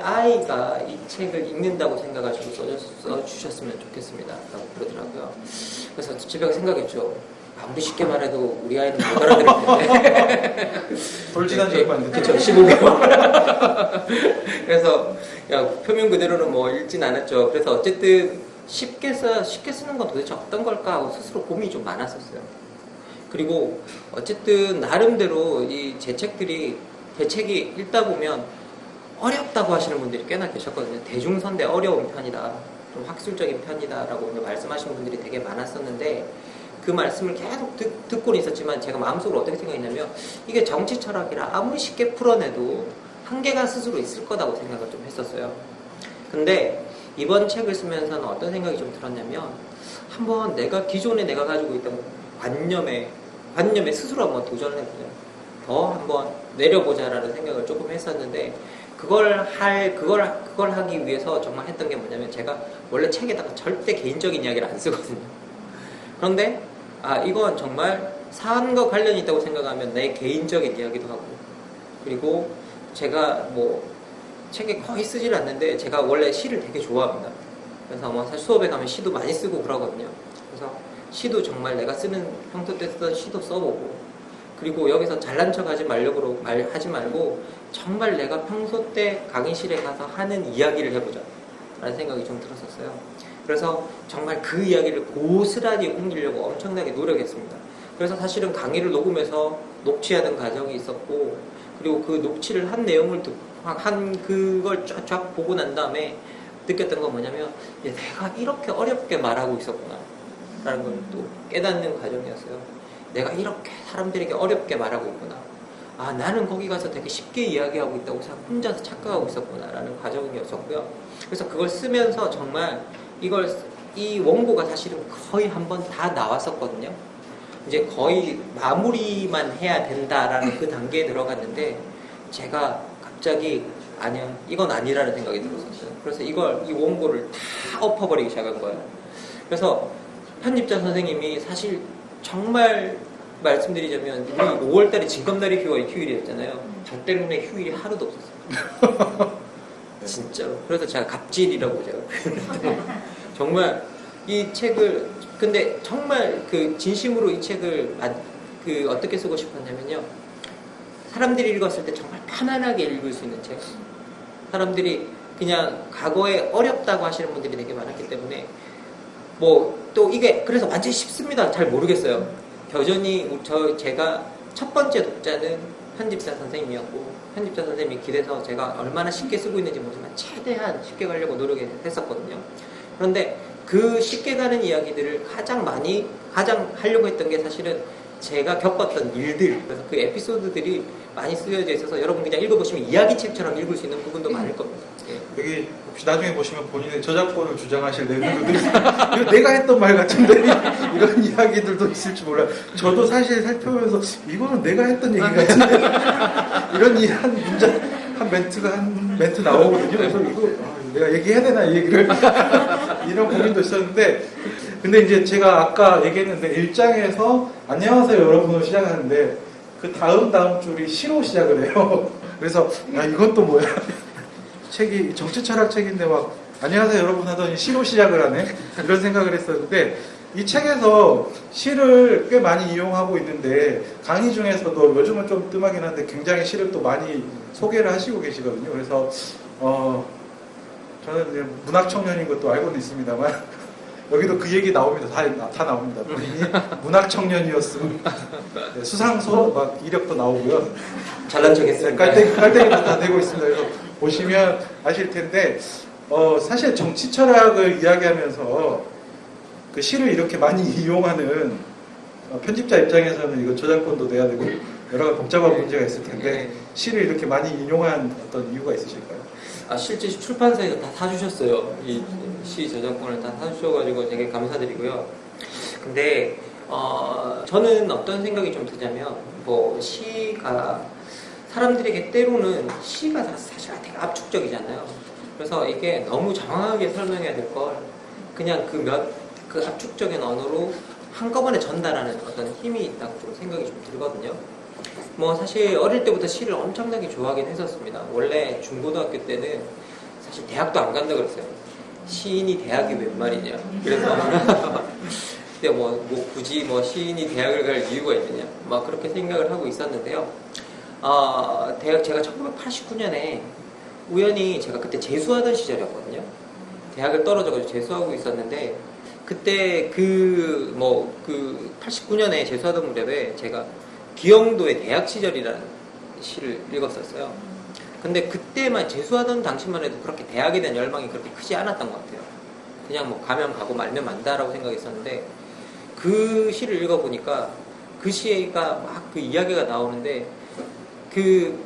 아이가 이 책을 읽는다고 생각하시고 써주셨으면 좋겠습니다 라고 그러더라고요. 그래서 집에 가서 생각했죠. 아무리 쉽게 말해도 우리 아이는 못 알아들을 텐데. 돌진한 지 얼마 안 됐죠. 그쵸, 15개월. 그래서 표면 그대로는 뭐 읽진 않았죠. 그래서 어쨌든 쉽게 쓰는 건 도대체 어떤 걸까 하고 스스로 고민이 좀 많았었어요. 그리고 어쨌든 나름대로 제 책이 읽다 보면 어렵다고 하시는 분들이 꽤나 계셨거든요. 대중선대 어려운 편이다, 좀 학술적인 편이다라고 말씀하시는 분들이 되게 많았었는데 그 말씀을 계속 듣고는 있었지만 제가 마음속으로 어떻게 생각했냐면 이게 정치 철학이라 아무리 쉽게 풀어내도 한계가 스스로 있을 거라고 생각을 좀 했었어요. 근데 이번 책을 쓰면서는 어떤 생각이 좀 들었냐면 한번 기존에 내가 가지고 있던 관념에 스스로 한번 도전을 해보자. 더 한번 내려보자라는 생각을 조금 했었는데 그걸 하기 위해서 정말 했던 게 뭐냐면 제가 원래 책에다가 절대 개인적인 이야기를 안 쓰거든요. 그런데 이건 정말 사안과 관련이 있다고 생각하면 내 개인적인 이야기도 하고 그리고 제가 뭐 책에 거의 쓰질 않는데 제가 원래 시를 되게 좋아합니다. 그래서 뭐 사실 수업에 가면 시도 많이 쓰고 그러거든요. 그래서 시도 정말 내가 쓰는 평소 때 쓰던 시도 써보고 그리고 여기서 잘난 척 하지 말고 정말 내가 평소 때 강의실에 가서 하는 이야기를 해보자 라는 생각이 좀 들었었어요. 그래서 정말 그 이야기를 고스란히 옮기려고 엄청나게 노력했습니다. 그래서 사실은 강의를 녹음해서 녹취하는 과정이 있었고 그리고 그 녹취를 한 내용을 그걸 쫙 보고 난 다음에 느꼈던 건 뭐냐면 내가 이렇게 어렵게 말하고 있었구나 라는 걸 또 깨닫는 과정이었어요. 내가 이렇게 사람들에게 어렵게 말하고 있구나. 나는 거기 가서 되게 쉽게 이야기하고 있다고 혼자서 착각하고 있었구나 라는 과정이었었고요. 그래서 그걸 쓰면서 정말 이 원고가 사실은 거의 한 번 다 나왔었거든요. 이제 거의 마무리만 해야 된다라는 그 단계에 들어갔는데 제가 갑자기 아니야 이건 아니라는 생각이 들었었어요. 그래서 이 원고를 다 엎어버리기 시작한 거예요. 그래서 편집자 선생님이 사실 정말 말씀드리자면 우리 5월달에 징검다리 휴일이었잖아요. 저 때문에 휴일이 하루도 없었어요. 진짜로. 그래서 제가 갑질이라고 제가 표현했는데 정말 이 책을 근데 정말 진심으로 이 책을 어떻게 쓰고 싶었냐면요. 사람들이 읽었을 때 정말 편안하게 읽을 수 있는 책. 사람들이 그냥 과거에 어렵다고 하시는 분들이 되게 많았기 때문에 또 이게 그래서 완전히 쉽습니다. 잘 모르겠어요. 여전히 제가 첫 번째 독자는 편집자 선생님이었고 편집자 선생님이 길에서 제가 얼마나 쉽게 쓰고 있는지 모르지만 최대한 쉽게 가려고 노력했었거든요. 그런데 그 쉽게 가는 이야기들을 가장 하려고 했던 게 사실은 제가 겪었던 일들, 그래서 그 에피소드들이 많이 쓰여져 있어서 여러분 그냥 읽어보시면 이야기책처럼 읽을 수 있는 부분도 많을 겁니다. 예. 여기 혹시 나중에 보시면 본인의 저작권을 주장하실 내용들도 있어요. 이거 내가 했던 말 같은데 이런 이야기들도 있을지 몰라요. 저도 사실 살펴보면서 이거는 내가 했던 얘기 같은데 이런 한 멘트 나오거든요. 그래서 이거 내가 얘기해야 되나 이 얘기를 이런 고민도 있었는데 근데 이제 제가 아까 얘기했는데 1장에서 안녕하세요 여러분으로 시작하는데 그 다음 줄이 시로 시작을 해요. 그래서 이건 또 뭐야? 책이 정치 철학 책인데 막 안녕하세요 여러분 하더니 시로 시작을 하네. 이런 생각을 했었는데 이 책에서 시를 꽤 많이 이용하고 있는데 강의 중에서도 요즘은 좀 뜸하긴 한데 굉장히 시를 또 많이 소개를 하시고 계시거든요. 그래서 저는 이제 문학 청년인 것도 알고는 있습니다만 여기도 그 얘기 나옵니다. 다 나옵니다. 본인이 문학 청년이었으면 네, 수상소 막 이력도 나오고요. 잘난 척했습니다. 깔때기도 다 되고 있습니다. 그래서 보시면 아실 텐데 사실 정치 철학을 이야기하면서 그 시를 이렇게 많이 이용하는 편집자 입장에서는 이거 저작권도 내야 되고 여러 가지 복잡한 문제가 있을 텐데 시를 이렇게 많이 인용한 어떤 이유가 있으실까요? 실제 출판사에서 다 사주셨어요. 이 시 저작권을 다 사주셔가지고 되게 감사드리고요. 근데 저는 어떤 생각이 좀 드냐면 시가 사람들에게 때로는 시가 사실 되게 압축적이잖아요. 그래서 이게 너무 정확하게 설명해야 될 걸 그냥 그 압축적인 언어로 한꺼번에 전달하는 어떤 힘이 있다고 생각이 좀 들거든요. 사실 어릴 때부터 시를 엄청나게 좋아하긴 했었습니다. 원래 중고등학교 때는 사실 대학도 안 간다 그랬어요. 시인이 대학이 웬 말이냐. 그래서 근데 굳이 시인이 대학을 갈 이유가 있느냐. 그렇게 생각을 하고 있었는데요. 제가 1989년에 우연히 제가 그때 재수하던 시절이었거든요. 대학을 떨어져가지고 재수하고 있었는데 그때 89년에 재수하던 무렵에 제가 기영도의 대학 시절이라는 시를 읽었었어요. 근데 그때만 재수하던 당시만 해도 그렇게 대학에 대한 열망이 그렇게 크지 않았던 것 같아요. 그냥 가면 가고 말면 만다라고 생각했었는데 그 시를 읽어보니까 그 시가 막 그 이야기가 나오는데 그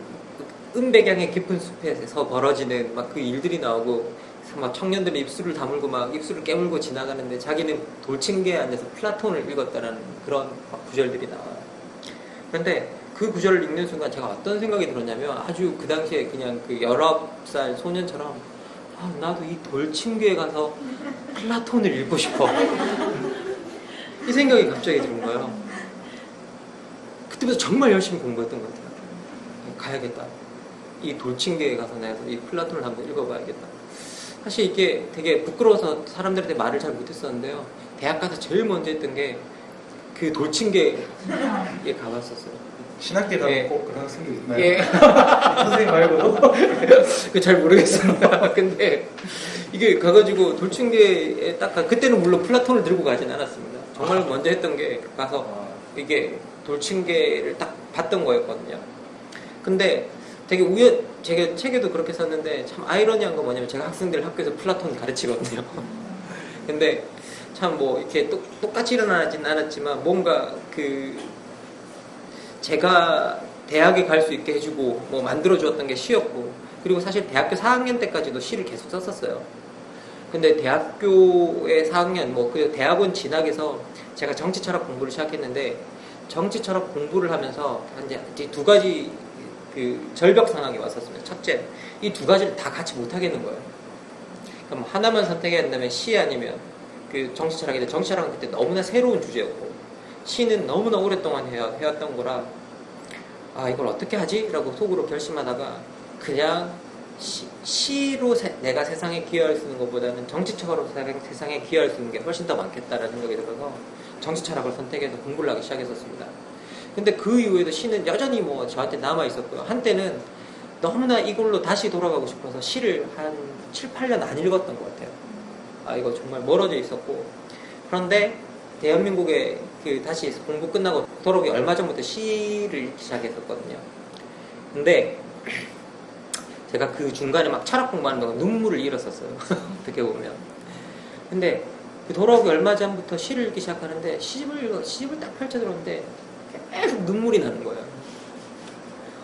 음백양의 깊은 숲에서 벌어지는 막 그 일들이 나오고 막 청년들이 입술을 다물고 막 입술을 깨물고 지나가는데 자기는 돌층계에 앉아서 플라톤을 읽었다라는 그런 막 구절들이 나와요. 그런데 그 구절을 읽는 순간 제가 어떤 생각이 들었냐면 아주 그 당시에 그냥 그 19살 소년처럼 아, 나도 이 돌층계에 가서 플라톤을 읽고 싶어. 이 생각이 갑자기 드는 거예요. 그때부터 정말 열심히 공부했던 것 같아요. 가야겠다. 이 돌층계에 가서 내가 이 플라톤을 한번 읽어봐야겠다. 사실 이게 되게 부끄러워서 사람들한테 말을 잘 못했었는데요. 대학 가서 제일 먼저 했던 게 그 돌층계에 가봤었어요. 신학계 가면 예. 꼭 그런 학생도 있나요? 예. 선생님 말고도? 그 잘 모르겠습니다. 근데 이게 가가지고 돌층계에 딱 그때는 물론 플라톤을 들고 가진 않았습니다. 정말 먼저 했던 게 가서 이게 돌층계를 딱 봤던 거였거든요. 근데 되게 제가 책에도 그렇게 썼는데 참 아이러니한 건 뭐냐면 제가 학생들 학교에서 플라톤 가르치거든요. 근데 참 뭐 이렇게 똑같이 일어나진 않았지만 뭔가 그 제가 대학에 갈 수 있게 해주고 뭐 만들어주었던 게 시였고 그리고 사실 대학교 4학년 때까지도 시를 계속 썼었어요. 근데 대학교의 4학년 뭐 그 대학원 진학에서 제가 정치 철학 공부를 시작했는데 정치 철학 공부를 하면서 이제 두 가지 그 절벽 상황이 왔었습니다. 첫째, 이 두 가지를 다 같이 못 하겠는 거예요. 그럼 하나만 선택해야 한다면 시 아니면 그 정치 철학인데 정치 철학은 그때 너무나 새로운 주제였고 시는 너무나 오랫동안 해왔던 거라 아 이걸 어떻게 하지? 라고 속으로 결심하다가 그냥 시로 내가 세상에 기여할 수 있는 것보다는 정치 철학으로 세상에 기여할 수 있는 게 훨씬 더 많겠다라는 생각이 들어서 정치 철학을 선택해서 공부를 하기 시작했었습니다. 근데 그 이후에도 시는 여전히 뭐 저한테 남아있었고요. 한때는 너무나 이걸로 다시 돌아가고 싶어서 시를 한 7, 8년 안 읽었던 것 같아요. 아, 이거 정말 멀어져 있었고. 그런데 대한민국에 그 다시 공부 끝나고 돌아오기 얼마 전부터 시를 읽기 시작했었거든요. 근데 제가 그 중간에 막 철학 공부하는 동안 눈물을 잃었었어요. 어떻게 보면. 근데 그 돌아오기 얼마 전부터 시를 읽기 시작하는데 시집을 딱 펼쳐 들었는데 계속 눈물이 나는 거예요.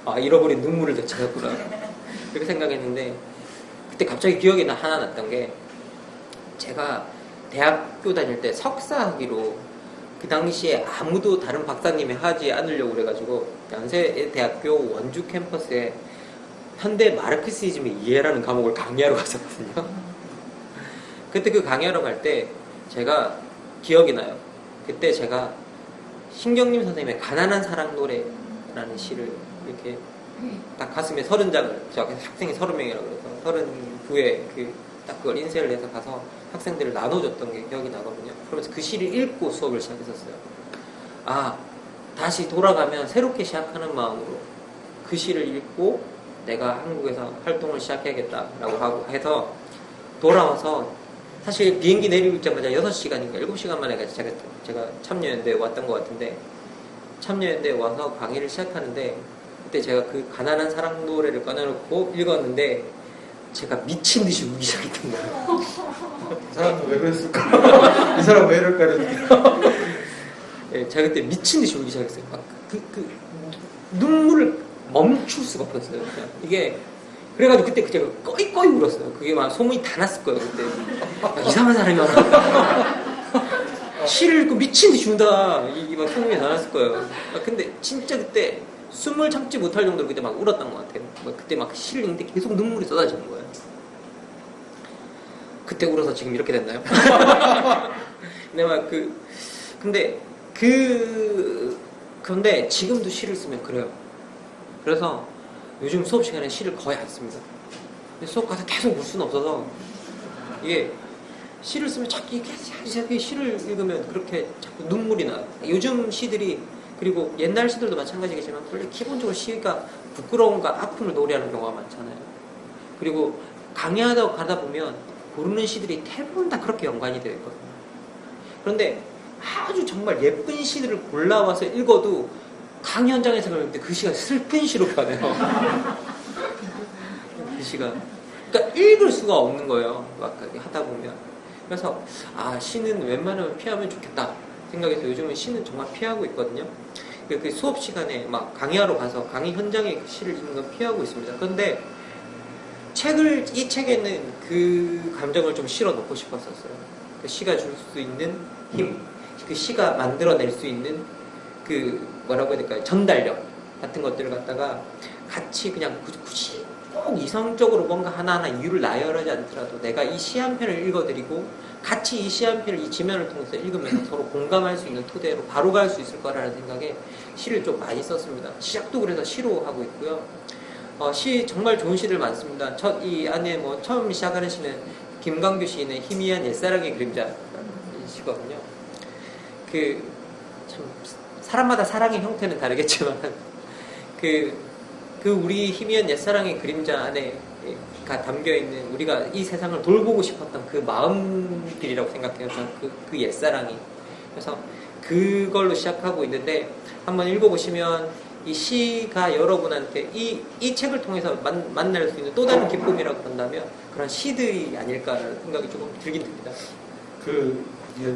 아, 잃어버린 눈물을 되찾았구나. 그렇게 생각했는데 그때 갑자기 기억이 하나 났던 게 제가 대학교 다닐 때 석사학위로 그 당시에 아무도 다른 박사님이 하지 않으려고 그래가지고 연세대학교 원주 캠퍼스에 현대 마르크시즘의 이해라는 과목을 강의하러 갔었거든요. 그때 그 강의하러 갈 때 제가 기억이 나요. 그때 제가 신경림 선생님의 가난한 사랑 노래라는 시를 이렇게 딱 가슴에 30장을 저 학생이 30명이라고 그래서 39에 딱 그걸 인쇄를 해서 가서 학생들을 나눠줬던 게 기억이 나거든요. 그러면서 그 시를 읽고 수업을 시작했었어요. 아, 다시 돌아가면 새롭게 시작하는 마음으로 그 시를 읽고 내가 한국에서 활동을 시작해야겠다라고 하고 해서 돌아와서 사실 비행기 내리자마자 6시간인가 7시간 만에 제가 참여연대에 왔던 것 같은데 참여연대에 와서 강의를 시작하는데 그때 제가 그 가난한 사랑 노래를 꺼내놓고 읽었는데 제가 미친 듯이 울기 시작했던 거예요. 이 사람은 왜 그랬을까? 이 사람 왜 이럴까? 이렇게. 네, 제가 그때 미친 듯이 울기 시작했어요. 막 눈물을 멈출 수가 없었어요. 그냥. 이게 그래가지고 그때 제가 꺼이꺼이 울었어요. 그게 막 소문이 다 났을 거예요. 그때 야, 이상한 사람이 왔다. 시를 읽고 미친 듯이 운다. 이게 막 소문이 다 났을 거예요. 근데 진짜 그때 숨을 참지 못할 정도로 그때 막 울었던 것 같아요. 그때 막 시를 읽는데 계속 눈물이 쏟아지는 거예요. 그때 울어서 지금 이렇게 됐나요? 근데 막 그런데 지금도 시를 쓰면 그래요. 그래서 요즘 수업 시간에 시를 거의 안 씁니다. 근데 수업 가서 계속 울 수는 없어서 이게 시를 쓰면 자꾸 시를 읽으면 그렇게 자꾸 눈물이 나요. 요즘 시들이 그리고 옛날 시들도 마찬가지겠지만 원래 기본적으로 시가 부끄러움과 아픔을 노래하는 경우가 많잖아요. 그리고 강의하다 가다 보면 고르는 시들이 대부분 다 그렇게 연관이 되어 있거든요. 그런데 아주 정말 예쁜 시들을 골라와서 읽어도 강의 현장에서 그럴 때 그 시가 슬픈 시로 변해요. 그 시가. 그러니까 읽을 수가 없는 거예요. 막 하다 보면. 그래서 시는 웬만하면 피하면 좋겠다 생각해서 요즘은 시는 정말 피하고 있거든요. 그 수업 시간에 막 강의하러 가서 강의 현장에 시를 읽는 건 피하고 있습니다. 그런데 이 책에는 그 감정을 좀 실어 놓고 싶었었어요. 그 시가 줄 수 있는 힘, 그 시가 만들어낼 수 있는 그 뭐라고 해야 될까요? 전달력 같은 것들을 갖다가 같이 그냥 굳이 꼭 이성적으로 뭔가 하나하나 이유를 나열하지 않더라도 내가 이 시 한 편을 읽어드리고 같이 이 시 한 편을 이 지면을 통해서 읽으면서 서로 공감할 수 있는 토대로 바로 갈 수 있을 거라는 생각에 시를 좀 많이 썼습니다. 시작도 그래서 시로 하고 있고요. 시 정말 좋은 시들 많습니다. 이 안에 뭐 처음 시작하는 시는 김광규 시인의 희미한 옛사랑의 그림자라는 시거든요. 참 사람마다 사랑의 형태는 다르겠지만 그 우리 희미한 옛사랑의 그림자 안에가 담겨있는 우리가 이 세상을 돌보고 싶었던 그 마음들이라고 생각해요. 저는 그 옛사랑이. 그래서 그걸로 시작하고 있는데 한번 읽어보시면 이 시가 여러분한테 이 책을 통해서 만날 수 있는 또 다른 기쁨이라고 한다면 그런 시들이 아닐까라는 생각이 조금 들긴 듭니다. 이게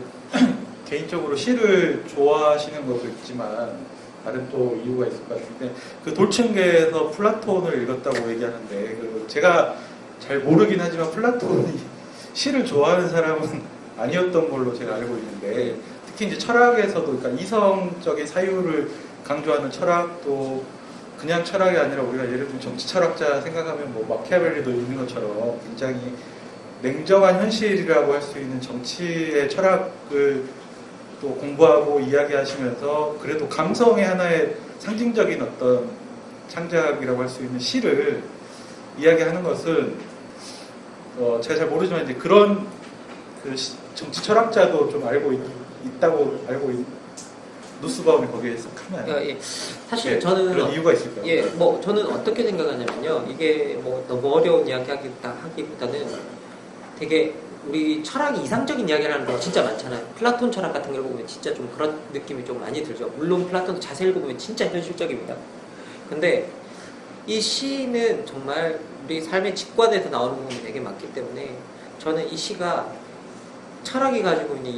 개인적으로 시를 좋아하시는 것도 있지만 다른 또 이유가 있을 것 같은데 그 돌층계에서 플라톤을 읽었다고 얘기하는데 제가 잘 모르긴 하지만 플라톤이 시를 좋아하는 사람은 아니었던 걸로 제가 알고 있는데 특히 이제 철학에서도 그러니까 이성적인 사유를 강조하는 철학도 그냥 철학이 아니라 우리가 예를 들면 정치 철학자 생각하면 뭐 마키아벨리도 있는 것처럼 굉장히 냉정한 현실이라고 할 수 있는 정치의 철학을 또 공부하고 이야기하시면서 그래도 감성의 하나의 상징적인 어떤 창작이라고 할 수 있는 시를 이야기하는 것은 제가 잘 모르지만 이제 그런 정치 철학자도 좀 알고 있다고 알고 누스바움이 거기에 속하나요? 예. 사실 저는 그런 이유가 있을까요? 예, 뭐 저는 어떻게 생각하냐면요. 이게 뭐 너무 어려운 이야기 하기보다는 되게 우리 철학이 이상적인 이야기를 하는 거 진짜 많잖아요. 플라톤 철학 같은 걸 보면 진짜 좀 그런 느낌이 좀 많이 들죠. 물론 플라톤도 자세히 읽어보면 진짜 현실적입니다. 근데 이 시는 정말 우리 삶의 직관에서 나오는 부분이 되게 많기 때문에 저는 이 시가 철학이 가지고 있는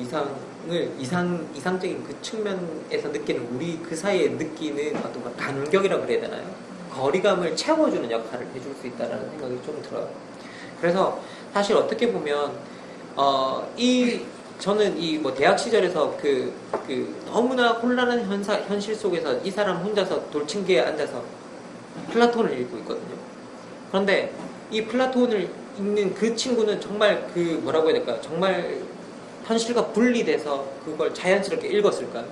이상적인 그 측면에서 느끼는 우리 그 사이에 느끼는 어떤 간격이라고 그래야 되나요? 거리감을 채워주는 역할을 해줄 수 있다는 생각이 좀 들어요. 그래서 사실 어떻게 보면 저는 이 뭐 대학 시절에서 너무나 혼란한 현실 속에서 이 사람 혼자서 돌층계에 앉아서 플라톤을 읽고 있거든요. 그런데 이 플라톤을 읽는 그 친구는 정말 뭐라고 해야 될까요? 정말 현실과 분리돼서 그걸 자연스럽게 읽었을까요?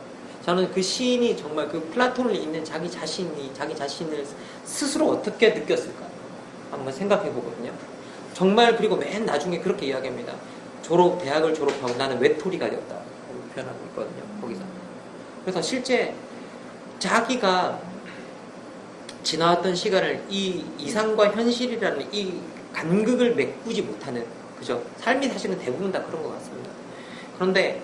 저는 그 시인이 정말 그 플라톤을 읽는 자기 자신을 스스로 어떻게 느꼈을까? 한번 생각해 보거든요. 정말 그리고 맨 나중에 그렇게 이야기합니다. 대학을 졸업하고 나는 외톨이가 되었다. 표현하고 있거든요. 거기서. 그래서 실제 자기가 지나왔던 시간을 이 이상과 현실이라는 이 간극을 메꾸지 못하는 그죠? 삶이 사실은 대부분 다 그런 것 같습니다. 그런데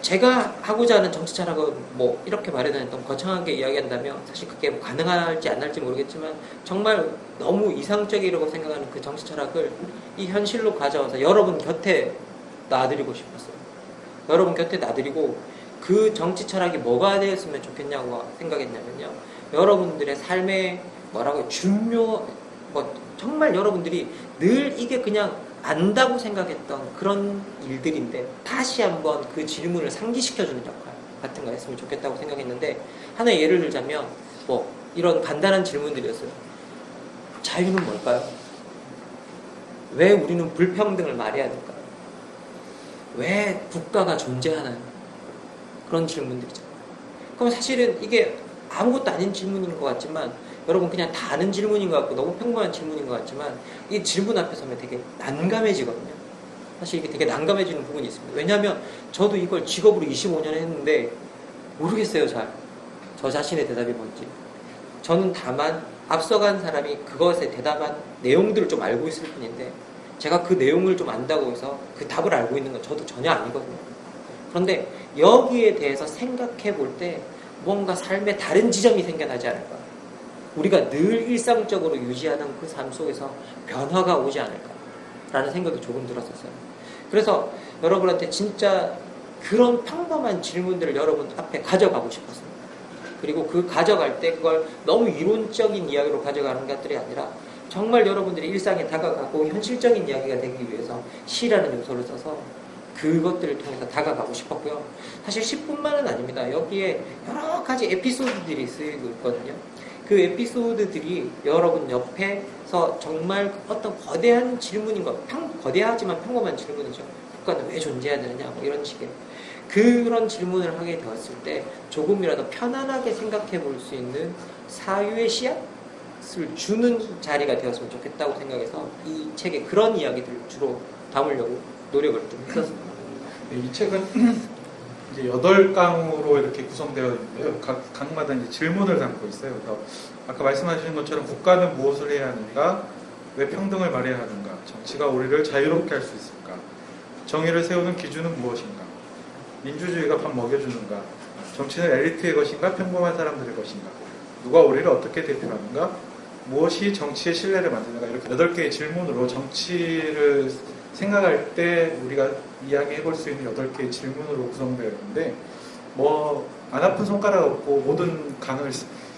제가 하고자 하는 정치 철학은 뭐 이렇게 말해도 좀 거창하게 이야기한다면 사실 그게 뭐 가능할지 안 할지 모르겠지만 정말 너무 이상적이라고 생각하는 그 정치 철학을 이 현실로 가져와서 여러분 곁에 놔드리고 싶었어요. 여러분 곁에 놔드리고 그 정치 철학이 뭐가 되었으면 좋겠냐고 생각했냐면요. 여러분들의 삶의 정말 여러분들이 늘 이게 그냥 안다고 생각했던 그런 일들인데 다시 한번 그 질문을 상기시켜주는 역할 같은 거 했으면 좋겠다고 생각했는데 하나의 예를 들자면 뭐 이런 간단한 질문들이었어요. 자유는 뭘까요? 왜 우리는 불평등을 말해야 될까요? 왜 국가가 존재하나요? 그런 질문들이죠. 그럼 사실은 이게 아무것도 아닌 질문인 것 같지만 여러분 그냥 다 아는 질문인 것 같고 너무 평범한 질문인 것 같지만 이 질문 앞에 서면 되게 난감해지거든요. 사실 이게 되게 난감해지는 부분이 있습니다. 왜냐하면 저도 이걸 직업으로 25년 했는데 모르겠어요. 잘 저 자신의 대답이 뭔지. 저는 다만 앞서간 사람이 그것에 대답한 내용들을 좀 알고 있을 뿐인데 제가 그 내용을 좀 안다고 해서 그 답을 알고 있는 건 저도 전혀 아니거든요. 그런데 여기에 대해서 생각해 볼 때 뭔가 삶에 다른 지점이 생겨나지 않을까. 우리가 늘 일상적으로 유지하는 그 삶 속에서 변화가 오지 않을까라는 생각이 조금 들었었어요. 그래서 여러분한테 진짜 그런 평범한 질문들을 여러분 앞에 가져가고 싶었습니다. 그리고 그 가져갈 때 그걸 너무 이론적인 이야기로 가져가는 것들이 아니라 정말 여러분들이 일상에 다가가고 현실적인 이야기가 되기 위해서 시라는 요소를 써서 그것들을 통해서 다가가고 싶었고요. 사실 시뿐만은 아닙니다. 여기에 여러 가지 에피소드들이 쓰이고 있거든요. 그 에피소드들이 여러분 옆에서 정말 어떤 거대한 질문인 것, 거대하지만 평범한 질문이죠. 국가는 왜 존재해야 되느냐, 뭐 이런 식의 그런 질문을 하게 되었을 때 조금이라도 편안하게 생각해 볼 수 있는 사유의 씨앗을 주는 자리가 되었으면 좋겠다고 생각해서 이 책에 그런 이야기들을 주로 담으려고 노력을 좀 했었습니다. 이 책은 이제 8강으로 이렇게 구성되어 있는데요. 각 강마다 이제 질문을 담고 있어요. 그래서 아까 말씀하신 것처럼 국가는 무엇을 해야 하는가? 왜 평등을 말해야 하는가? 정치가 우리를 자유롭게 할 수 있을까? 정의를 세우는 기준은 무엇인가? 민주주의가 밥 먹여주는가? 정치는 엘리트의 것인가? 평범한 사람들의 것인가? 누가 우리를 어떻게 대표하는가? 무엇이 정치의 신뢰를 만드는가? 이렇게 8개의 질문으로 정치를 생각할 때 우리가 이야기해 볼 수 있는 8개의 질문으로 구성되어 있는데 뭐 안 아픈 손가락 없고 모든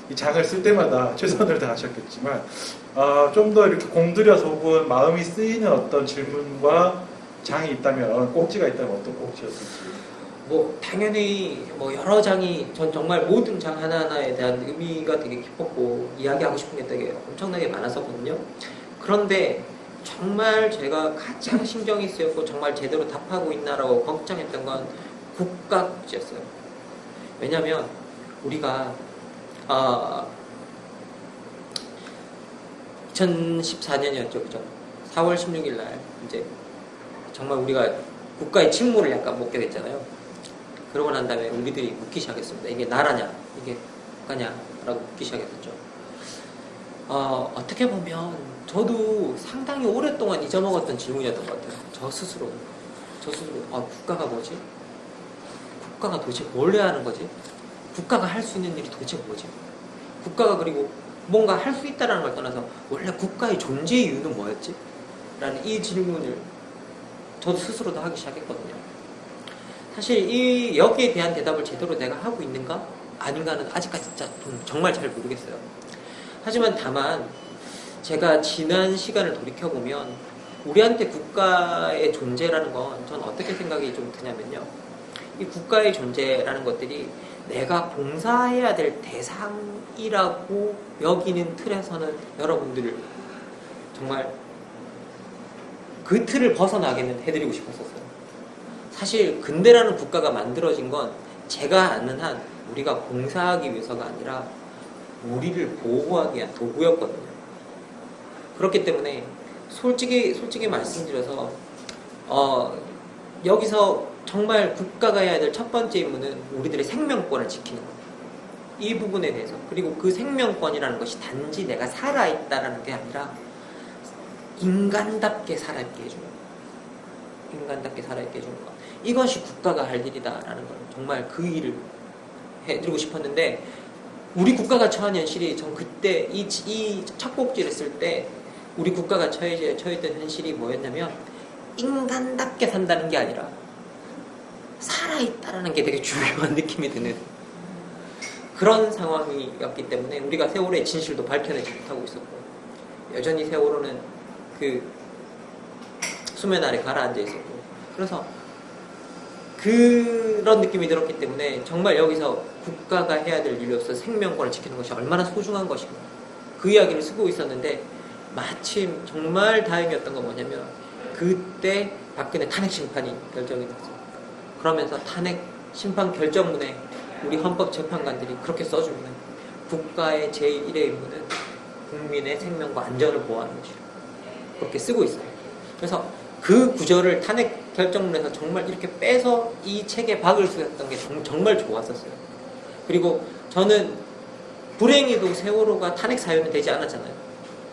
이 장을 쓸 때마다 최선을 다하셨겠지만 좀 더 이렇게 공들여서 혹은 마음이 쓰이는 어떤 질문과 장이 있다면 꼭지가 있다면 어떤 꼭지였을지. 뭐 당연히 뭐 여러 장이 전 정말 모든 장 하나하나에 대한 의미가 되게 깊었고 이야기하고 싶은 게 되게 엄청나게 많았었거든요. 그런데 정말 제가 가장 신경이 쓰였고 정말 제대로 답하고 있나라고 걱정했던 건 국가국지였어요. 왜냐하면 우리가 2014년이었죠, 그죠? 4월 16일 날 이제 정말 우리가 국가의 침몰을 약간 먹게 됐잖아요. 그러고 난 다음에 우리들이 묻기 시작했습니다. 이게 나라냐, 이게 국가냐라고 묻기 시작했었죠. 어떻게 보면 저도 상당히 오랫동안 잊어먹었던 질문이었던 것 같아요. 저 스스로 국가가 뭐지? 국가가 도대체 뭘 해야 하는 거지? 국가가 할 수 있는 일이 도대체 뭐지? 국가가 그리고 뭔가 할 수 있다는 걸 떠나서 원래 국가의 존재 이유는 뭐였지? 라는 이 질문을 저도 스스로도 하기 시작했거든요. 사실 여기에 대한 대답을 제대로 내가 하고 있는가? 아닌가는 아직까지 진짜 정말 잘 모르겠어요. 하지만 다만 제가 지난 시간을 돌이켜보면 우리한테 국가의 존재라는 건 전 어떻게 생각이 좀 드냐면요. 이 국가의 존재라는 것들이 내가 봉사해야 될 대상이라고 여기는 틀에서는 여러분들을 정말 그 틀을 벗어나게는 해드리고 싶었었어요. 사실 근대라는 국가가 만들어진 건 제가 아는 한 우리가 봉사하기 위해서가 아니라 우리를 보호하기 위한 도구였거든요. 그렇기 때문에 솔직히 말씀드려서 여기서 정말 국가가 해야 될 첫 번째 임무는 우리들의 생명권을 지키는 거예요. 이 부분에 대해서. 그리고 그 생명권이라는 것이 단지 내가 살아있다라는 게 아니라 인간답게 살아있게 해주는 거예요. 인간답게 살아있게 해주는 것. 이것이 국가가 할 일이다라는 걸 정말 그 일을 해드리고 싶었는데 우리 국가가 처한 현실이 전 그때 이 첫 곡지를 쓸 때 우리 국가가 처했던 현실이 뭐였냐면 인간답게 산다는 게 아니라 살아있다라는 게 되게 중요한 느낌이 드는 그런 상황이었기 때문에 우리가 세월호의 진실도 밝혀내지 못하고 있었고 여전히 세월호는 그 수면 아래 가라앉아 있었고 그래서 그런 느낌이 들었기 때문에 정말 여기서 국가가 해야 될 일로서 생명권을 지키는 것이 얼마나 소중한 것인가 그 이야기를 쓰고 있었는데 마침 정말 다행이었던 건 뭐냐면 그때 박근혜 탄핵 심판이 결정이 됐어요. 그러면서 탄핵 심판 결정문에 우리 헌법재판관들이 그렇게 써주는 국가의 제1의 임무는 국민의 생명과 안전을 보호하는 것이라 그렇게 쓰고 있어요. 그래서 그 구절을 탄핵 결정문에서 정말 이렇게 빼서 이 책에 박을 쓰였던 게 정말 좋았었어요. 그리고 저는 불행히도 세월호가 탄핵 사유는 되지 않았잖아요.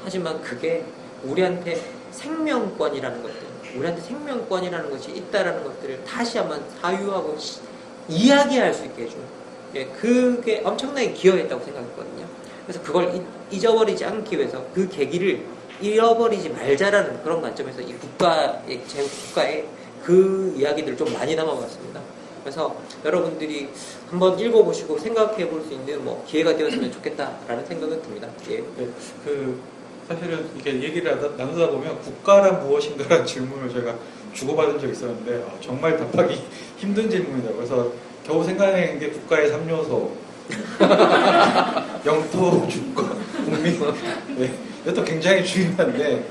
하지만 그게 우리한테 생명권이라는 것들, 우리한테 생명권이라는 것이 있다라는 것들을 다시 한번 사유하고 이야기할 수 있게 해주는 그게 엄청나게 기여했다고 생각했거든요. 그래서 그걸 잊어버리지 않기 위해서 그 계기를 잃어버리지 말자라는 그런 관점에서 이 국가의 그 이야기들을 좀 많이 담아봤습니다. 그래서 여러분들이 한번 읽어보시고 생각해 볼 수 있는 뭐 기회가 되었으면 좋겠다라는 생각은 듭니다. 예. 네, 사실은 이게 얘기를 나누다 보면 국가란 무엇인가라는 질문을 제가 주고받은 적이 있었는데 정말 답하기 힘든 질문이다. 그래서 겨우 생각해낸 게 국가의 3요소, 영토, 주권, 국민. 네, 이것도 굉장히 중요한데,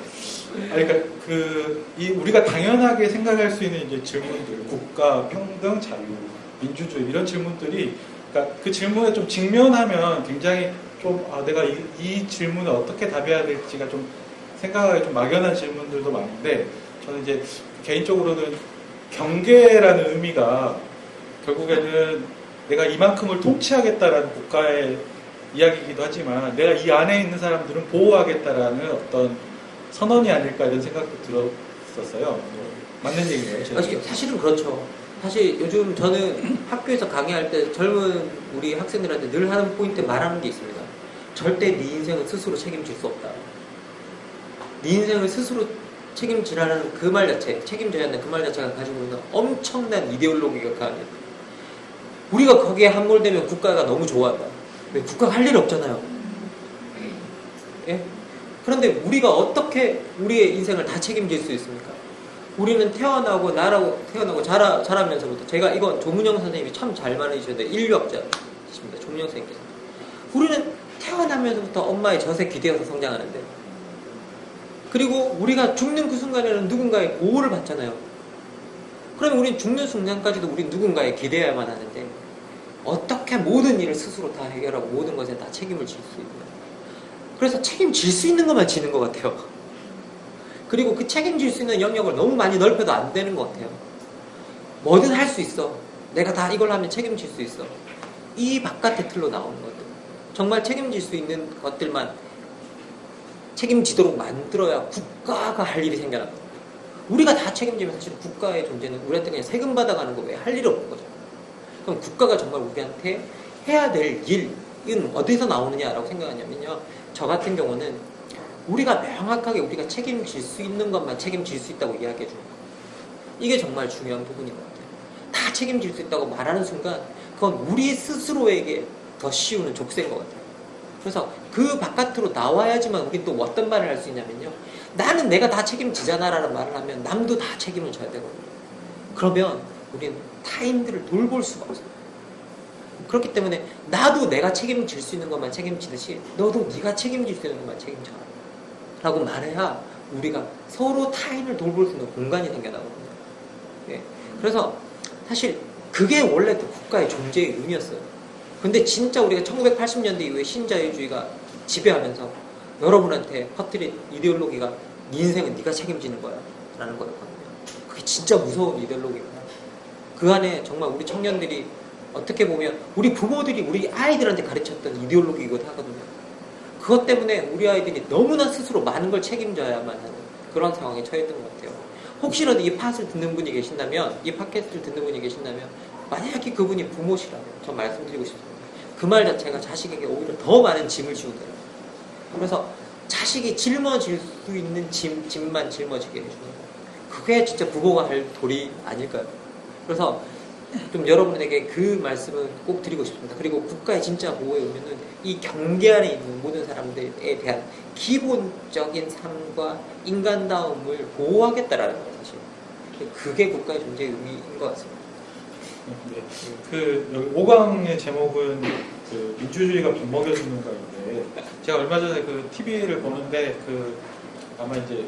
그러니까 우리가 당연하게 생각할 수 있는 이제 질문들, 국가, 평등, 자유, 민주주의 이런 질문들이, 그러니까 그 질문에 좀 직면하면 굉장히 좀 내가 이 질문을 어떻게 답해야 될지가 좀 생각하기 좀 막연한 질문들도 많은데, 저는 이제 개인적으로는 경계라는 의미가 결국에는 내가 이만큼을 통치하겠다라는 국가의 이야기이기도 하지만 내가 이 안에 있는 사람들은 보호하겠다라는 어떤 선언이 아닐까 이런 생각도 들었었어요. 맞는 얘기네요. 사실은 그렇죠. 사실 요즘 저는 학교에서 강의할 때 젊은 우리 학생들한테 늘 하는 포인트 말하는 게 있습니다. 절대 네 인생은 스스로 책임질 수 없다. 네 인생을 스스로 책임지라는 그 말 자체, 책임져야 한다는 그 말 자체가 가지고 있는 엄청난 이데올로기가 강해요. 우리가 거기에 함몰되면 국가가 너무 좋아한다. 왜? 국가가 할 일이 없잖아요. 예? 그런데 우리가 어떻게 우리의 인생을 다 책임질 수 있습니까? 우리는 태어나고 자라면서부터 제가 이거 조문영 선생님이 참 잘 말해주셨는데 인류학자이십니다. 조문영 선생님께서. 우리는 태어나면서부터 엄마의 젖에 기대어서 성장하는데 그리고 우리가 죽는 그 순간에는 누군가의 보호를 받잖아요. 그러면 우린 죽는 순간까지도 우린 누군가에 기대어야만 하는데 어떻게 모든 일을 스스로 다 해결하고 모든 것에 다 책임을 질 수 있냐. 그래서 책임질 수 있는 것만 지는 것 같아요. 그리고 그 책임질 수 있는 영역을 너무 많이 넓혀도 안 되는 것 같아요. 뭐든 할 수 있어. 내가 다 이걸 하면 책임질 수 있어. 이 바깥의 틀로 나오는 것들. 정말 책임질 수 있는 것들만 책임지도록 만들어야 국가가 할 일이 생겨납니다. 우리가 다 책임지면 사실 국가의 존재는 우리한테 그냥 세금 받아가는 거 외에 할 일이 없는 거죠. 그럼 국가가 정말 우리한테 해야 될 일은 어디서 나오느냐라고 생각하냐면요. 저 같은 경우는 우리가 명확하게 우리가 책임질 수 있는 것만 책임질 수 있다고 이야기해 주는 거예요. 이게 정말 중요한 부분인 것 같아요. 다 책임질 수 있다고 말하는 순간 그건 우리 스스로에게 더 씌우는 족쇄인 것 같아요. 그래서 그 바깥으로 나와야지만 우린 또 어떤 말을 할 수 있냐면요. 나는 내가 다 책임지잖아라는 말을 하면 남도 다 책임을 져야 되거든요. 그러면 우리는 타인들을 돌볼 수가 없어요. 그렇기 때문에 나도 내가 책임질 수 있는 것만 책임지듯이 너도 네가 책임질 수 있는 것만 책임져라 라고 말해야 우리가 서로 타인을 돌볼 수 있는 공간이 생겨나거든요. 예. 그래서 사실 그게 원래 그 국가의 존재의 의미였어요. 근데 진짜 우리가 1980년대 이후에 신자유주의가 지배하면서 여러분한테 퍼뜨린 이데올로기가 네 인생은 네가 책임지는 거야 라는 거였거든요. 그게 진짜 무서운 이데올로기구나. 그 안에 정말 우리 청년들이 어떻게 보면 우리 부모들이 우리 아이들한테 가르쳤던 이데올로기이기도 하거든요. 그것 때문에 우리 아이들이 너무나 스스로 많은 걸 책임져야만 하는 그런 상황에 처했던 것 같아요. 혹시라도 이 팟을 듣는 분이 계신다면, 이 팟캐스트를 듣는 분이 계신다면 만약에 그분이 부모시라면 전 말씀드리고 싶습니다. 그 말 자체가 자식에게 오히려 더 많은 짐을 지우더라고요. 그래서 자식이 짊어질 수 있는 짐만 짊어지게 해주는 거예요. 그게 진짜 부모가 할 도리 아닐까요? 그래서 좀 여러분에게 그 말씀을 꼭 드리고 싶습니다. 그리고 국가의 진짜 보호의 의미는 이 경계 안에 있는 모든 사람들에 대한 기본적인 삶과 인간다움을 보호하겠다라는 거예요, 사실. 그게 국가의 존재의 의미인 것 같습니다. 네. 여기 5강의 제목은 민주주의가 밥 먹여주는가인데, 제가 얼마 전에 TV를 보는데, 아마 이제,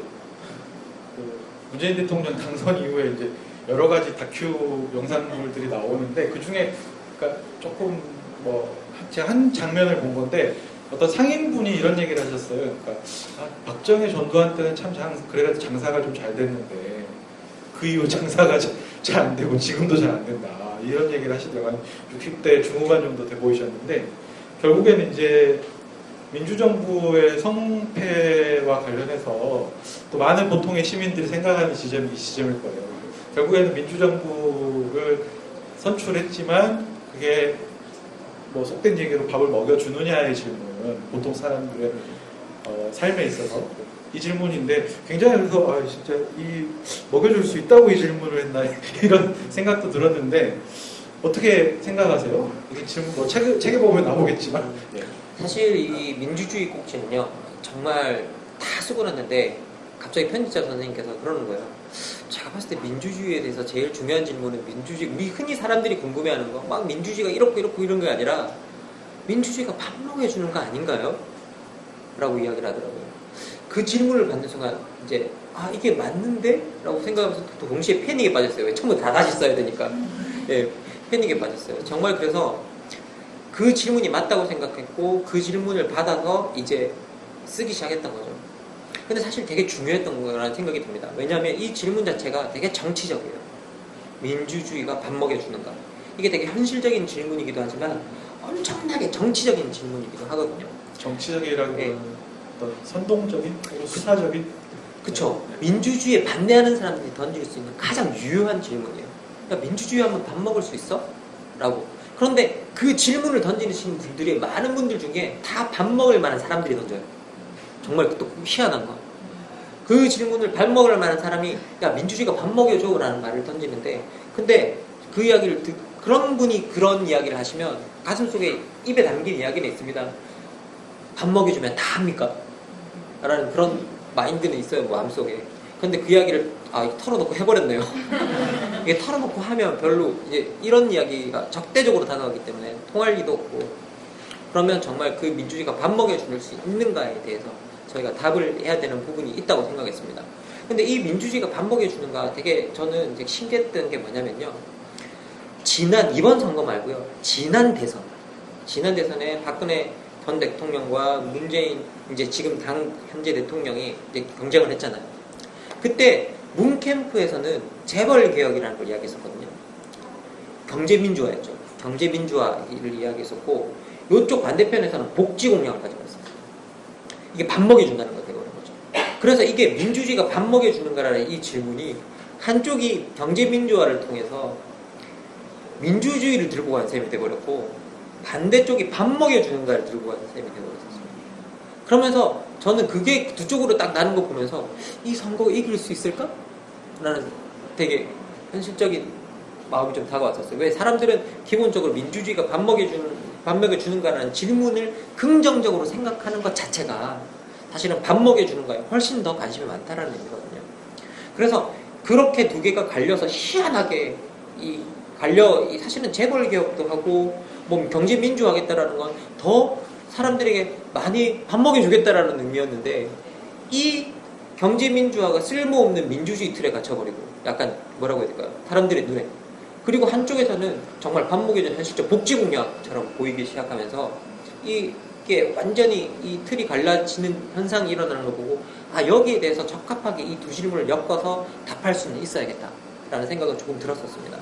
문재인 대통령 당선 이후에 이제 여러 가지 다큐 영상물들이 나오는데, 그 중에, 그러니까 조금 제가 한 장면을 본 건데, 어떤 상인분이 이런 얘기를 하셨어요. 그러니까, 박정희 전두환 때는 참 그래가지고 장사가 좀 잘 됐는데, 그 이후 장사가 잘 안 되고 지금도 잘 안 된다. 이런 얘기를 하시더라고요. 60대 중후반 정도 돼 보이셨는데 결국에는 이제 민주정부의 성패와 관련해서 또 많은 보통의 시민들이 생각하는 지점이 이 지점일 거예요. 결국에는 민주정부를 선출했지만 그게 속된 얘기로 밥을 먹여주느냐의 질문, 보통 사람들의 삶에 있어서 이 질문인데 굉장히 그래서 진짜 먹여줄 수 있다고 이 질문을 했나 이런 생각도 들었는데 어떻게 생각하세요? 이게 지금 뭐 책에 보면 나오겠지만. 예. 사실 이 민주주의 꼭지는요, 정말 다 쓰고 났는데 갑자기 편집자 선생님께서 그러는 거예요. 제가 봤을 때 민주주의에 대해서 제일 중요한 질문은 민주주의, 우리 흔히 사람들이 궁금해하는 거, 막 민주주의가 이렇고 이렇고 이런 게 아니라 민주주의가 밥 먹여주는 거 아닌가요? 라고 이야기를 하더라고요. 그 질문을 받는 순간 이제 이게 맞는데? 라고 생각하면서 또 동시에 패닉에 빠졌어요. 왜 처음부터 다 다시 써야 되니까. 예, 패닉에 빠졌어요. 정말 그래서 그 질문이 맞다고 생각했고 그 질문을 받아서 이제 쓰기 시작했던 거죠. 근데 사실 되게 중요했던 거라는 생각이 듭니다. 왜냐하면 이 질문 자체가 되게 정치적이에요. 민주주의가 밥 먹여주는가? 이게 되게 현실적인 질문이기도 하지만 엄청나게 정치적인 질문이기도 하거든요. 정치적이라기보다는 네. 어떤 선동적인, 수사적인. 그쵸. 민주주의에 반대하는 사람들이 던질 수 있는 가장 유효한 질문이에요. 그러니까 민주주의 하면 밥 먹을 수 있어? 라고. 그런데 그 질문을 던지시는 분들이 많은 분들 중에 다 밥 먹을 만한 사람들이 던져요. 정말 또 희한한 거. 그 질문을 밥 먹을 만한 사람이 야 민주주의가 밥 먹여줘 라는 말을 던지는데 근데 그 이야기를 그런 분이 그런 이야기를 하시면 가슴속에 입에 담긴 이야기는 있습니다. 밥 먹여주면 다 합니까? 라는 그런 마인드는 있어요, 마음속에. 근데 그 이야기를 털어놓고 해버렸네요. 이게 털어놓고 하면 별로 이제 이런 이야기가 적대적으로 다가가기 때문에 통할 리도 없고 그러면 정말 그 민주주의가 밥 먹여줄 수 있는가에 대해서 저희가 답을 해야 되는 부분이 있다고 생각했습니다. 근데 이 민주주의가 밥 먹여주는가 되게 저는 이제 신기했던 게 뭐냐면요. 이번 선거 말고요. 지난 대선에 박근혜 전 대통령과 문재인 이제 지금 현재 대통령이 이제 경쟁을 했잖아요. 그때 문 캠프에서는 재벌 개혁이라는 걸 이야기했었거든요. 경제민주화였죠. 경제민주화를 이야기했었고 이쪽 반대편에서는 복지 공약을 가지고 있었어요. 이게 밥 먹여준다는 거 되는 거죠. 그래서 이게 민주주의가 밥 먹여주는가라는 이 질문이 한쪽이 경제민주화를 통해서 민주주의를 들고 간 셈이 돼버렸고 반대쪽이 밥 먹여주는가를 들고 가는 셈이 되어버렸습니다. 그러면서 저는 그게 두 쪽으로 딱 나는 거 보면서 이 선거 이길 수 있을까? 라는 되게 현실적인 마음이 좀 다가왔었어요. 왜 사람들은 기본적으로 민주주의가 밥 먹여주는가라는 질문을 긍정적으로 생각하는 것 자체가 사실은 밥 먹여주는가에 훨씬 더 관심이 많다라는 의미거든요. 그래서 그렇게 두 개가 갈려서 희한하게 사실은 재벌 개혁도 하고 뭐 경제 민주화하겠다라는 건 더 사람들에게 많이 밥 먹여주겠다라는 의미였는데 이 경제 민주화가 쓸모없는 민주주의 틀에 갇혀버리고 약간 뭐라고 해야 될까요? 사람들의 눈에. 그리고 한쪽에서는 정말 밥 먹여주는 현실적 복지 공약처럼 보이기 시작하면서 이게 완전히 이 틀이 갈라지는 현상이 일어나는 걸 보고 여기에 대해서 적합하게 이 두 질문을 엮어서 답할 수는 있어야겠다라는 생각은 조금 들었었습니다.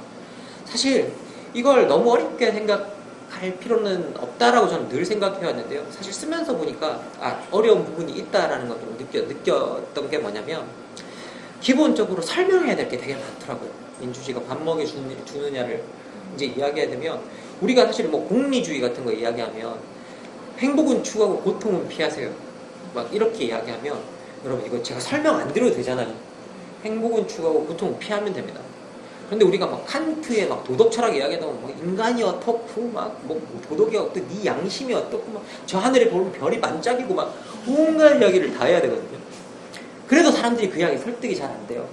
사실 이걸 너무 어렵게 생각할 필요는 없다라고 저는 늘 생각해 왔는데요. 사실 쓰면서 보니까 어려운 부분이 있다라는 걸 좀 느꼈던 게 뭐냐면 기본적으로 설명해야 될 게 되게 많더라고요. 민주주의가 밥 먹여주느냐를 이제 이야기해야 되면 우리가 사실 뭐 공리주의 같은 거 이야기하면 행복은 추구하고 고통은 피하세요. 막 이렇게 이야기하면 여러분 이거 제가 설명 안 드려도 되잖아요. 행복은 추구하고 고통은 피하면 됩니다. 근데 우리가 막 칸트의 막 도덕 철학 이야기하다 보면 뭐 인간이 어떻고 막 뭐 도덕이 어떻고 네 양심이 어떻고 막 저 하늘에 보면 별이 반짝이고 막 온갖 이야기를 다 해야 되거든요. 그래도 사람들이 그 이야기 설득이 잘 안 돼요.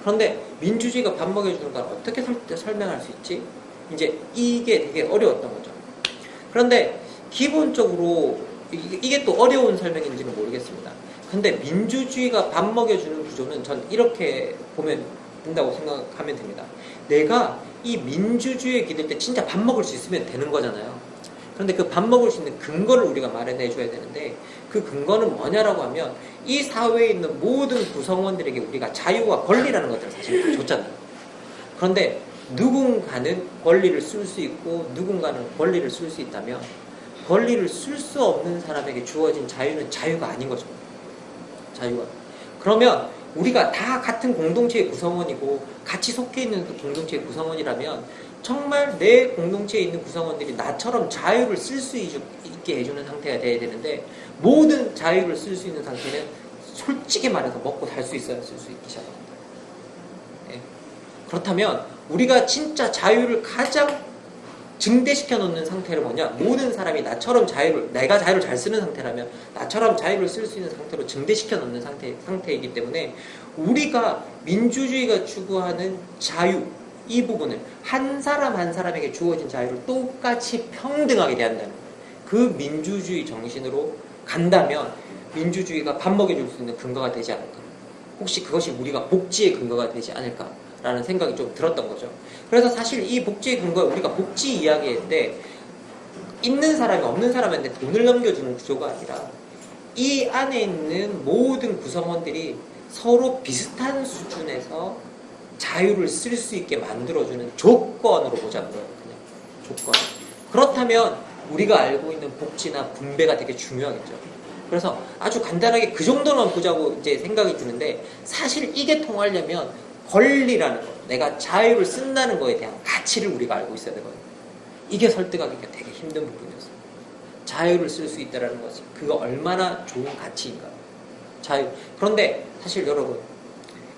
그런데 민주주의가 밥 먹여주는 걸 어떻게 설명할 수 있지? 이제 이게 되게 어려웠던 거죠. 그런데 기본적으로 이게 또 어려운 설명인지는 모르겠습니다. 근데 민주주의가 밥 먹여주는 구조는 전 이렇게 보면 된다고 생각하면 됩니다. 내가 이 민주주의에 기댈 때 진짜 밥 먹을 수 있으면 되는 거잖아요. 그런데 그 밥 먹을 수 있는 근거를 우리가 마련해 줘야 되는데 그 근거는 뭐냐라고 하면 이 사회에 있는 모든 구성원들에게 우리가 자유와 권리라는 것들을 사실 줬잖아요. 그런데 누군가는 권리를 쓸 수 있고 누군가는 권리를 쓸 수 있다면 권리를 쓸 수 없는 사람에게 주어진 자유는 자유가 아닌 거죠. 자유가. 그러면 우리가 다 같은 공동체의 구성원이고 같이 속해 있는 그 공동체의 구성원이라면 정말 내 공동체에 있는 구성원들이 나처럼 자유를 쓸 수 있게 해주는 상태가 돼야 되는데 모든 자유를 쓸 수 있는 상태는 솔직히 말해서 먹고 살 수 있어야 쓸 수 있기 시작합니다. 네. 그렇다면 우리가 진짜 자유를 가장 증대시켜 놓는 상태는 뭐냐? 모든 사람이 나처럼 내가 자유를 잘 쓰는 상태라면 나처럼 자유를 쓸 수 있는 상태로 증대시켜 놓는 상태이기 때문에 우리가 민주주의가 추구하는 자유, 이 부분을 한 사람 한 사람에게 주어진 자유를 똑같이 평등하게 대한다는 거예요. 그 민주주의 정신으로 간다면 민주주의가 밥 먹여줄 수 있는 근거가 되지 않을까. 혹시 그것이 우리가 복지의 근거가 되지 않을까라는 생각이 좀 들었던 거죠. 그래서 사실 이 복지의 근거, 우리가 복지 이야기할 때 있는 사람이 없는 사람한테 돈을 넘겨주는 구조가 아니라 이 안에 있는 모든 구성원들이 서로 비슷한 수준에서 자유를 쓸 수 있게 만들어주는 조건으로 보자는 거예요. 그냥 조건. 그렇다면 우리가 알고 있는 복지나 분배가 되게 중요하겠죠. 그래서 아주 간단하게 그 정도만 보자고 이제 생각이 드는데, 사실 이게 통하려면 권리라는 거, 내가 자유를 쓴다는 거에 대한 가치를 우리가 알고 있어야 되거든요. 이게 설득하기가 되게 힘든 부분이었어요. 자유를 쓸 수 있다는 것이 그거 얼마나 좋은 가치인가. 자유. 그런데 사실 여러분,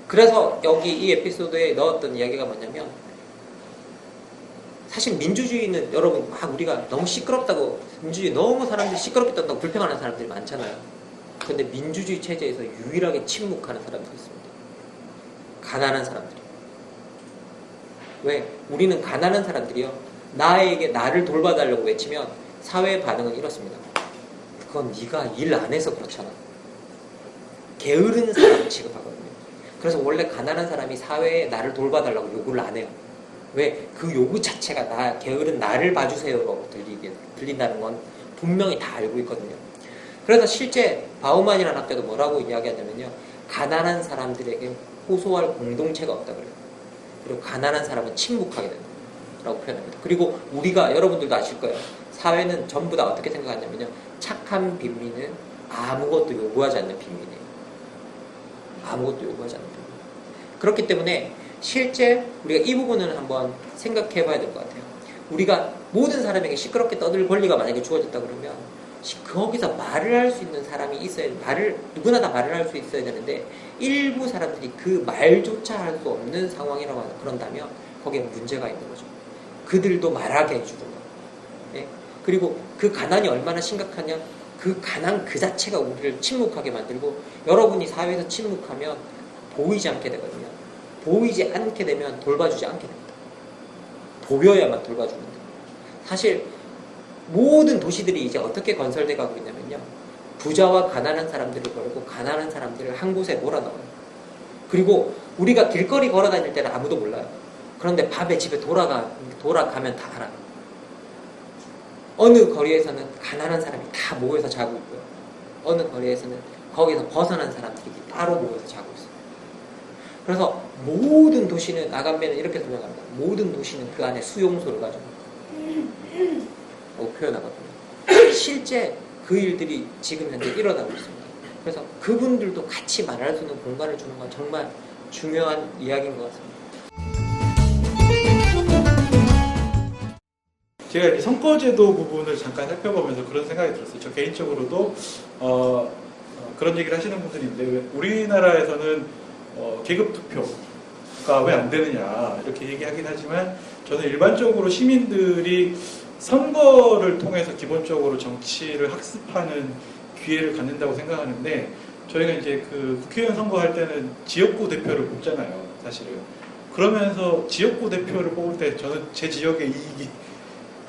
그래서 여기 이 에피소드에 넣었던 이야기가 뭐냐면, 사실 민주주의는 여러분 막 우리가 너무 시끄럽다고, 민주주의 너무 사람들이 시끄럽게 떤다고 불평하는 사람들이 많잖아요. 그런데 민주주의 체제에서 유일하게 침묵하는 사람들이 있습니다. 가난한 사람들이. 왜? 우리는 가난한 사람들이요, 나에게 나를 돌봐달라고 외치면 사회의 반응은 이렇습니다. 그건 네가 일 안 해서 그렇잖아. 게으른 사람 취급하거든요. 그래서 원래 가난한 사람이 사회에 나를 돌봐달라고 요구를 안 해요. 왜? 그 요구 자체가 게으른 나를 봐주세요라고 들린다는 건 분명히 다 알고 있거든요. 그래서 실제 바우만이라는 학자도 뭐라고 이야기하냐면요, 가난한 사람들에게 호소할 공동체가 없다 그래요. 그리고 가난한 사람은 침묵하게 된다라고 표현합니다. 그리고 우리가, 여러분들도 아실 거예요. 사회는 전부 다 어떻게 생각하냐면요, 착한 빈민은 아무것도 요구하지 않는 빈민이에요. 아무것도 요구하지 않는 빈민. 그렇기 때문에 실제 우리가 이 부분을 한번 생각해 봐야 될 것 같아요. 우리가 모든 사람에게 시끄럽게 떠들 권리가 만약에 주어졌다 그러면 거기서 말을 할 수 있는 사람이 있어야, 누구나 다 말을 할 수 있어야 되는데, 일부 사람들이 그 말조차 할 수 없는 상황이라고 그런다면 거기에 문제가 있는 거죠. 그들도 말하게 해주든가. 예? 그리고 그 가난이 얼마나 심각하냐, 그 가난 그 자체가 우리를 침묵하게 만들고, 여러분이 사회에서 침묵하면 보이지 않게 되거든요. 보이지 않게 되면 돌봐주지 않게 됩니다. 보여야만 돌봐줍니다. 사실 모든 도시들이 이제 어떻게 건설돼 가고 있냐면요, 부자와 가난한 사람들을 걸고 가난한 사람들을 한 곳에 몰아넣어요. 그리고 우리가 길거리 걸어 다닐 때는 아무도 몰라요. 그런데 밤에 집에 돌아가면 다 알아요. 어느 거리에서는 가난한 사람이 다 모여서 자고 있고요, 어느 거리에서는 거기서 벗어난 사람들이 따로 모여서 자고 있어요. 그래서 모든 도시는, 아간베는 이렇게 설명합니다. 모든 도시는 그 안에 수용소를 가지고 표현하거든요. 실제 그 일들이 지금 현재 일어나고 있습니다. 그래서 그분들도 같이 말할 수 있는 공간을 주는 건 정말 중요한 이야기인 것 같습니다. 제가 이렇게 선거제도 부분을 잠깐 살펴보면서 그런 생각이 들었어요. 저 개인적으로도 그런 얘기를 하시는 분들이 있는데, 우리나라에서는 계급 투표가 왜 안 되느냐 이렇게 얘기하긴 하지만, 저는 일반적으로 시민들이 선거를 통해서 기본적으로 정치를 학습하는 기회를 갖는다고 생각하는데, 저희가 이제 그 국회의원 선거할 때는 지역구 대표를 뽑잖아요, 사실은. 그러면서 지역구 대표를 뽑을 때 저는 제 지역의 이익이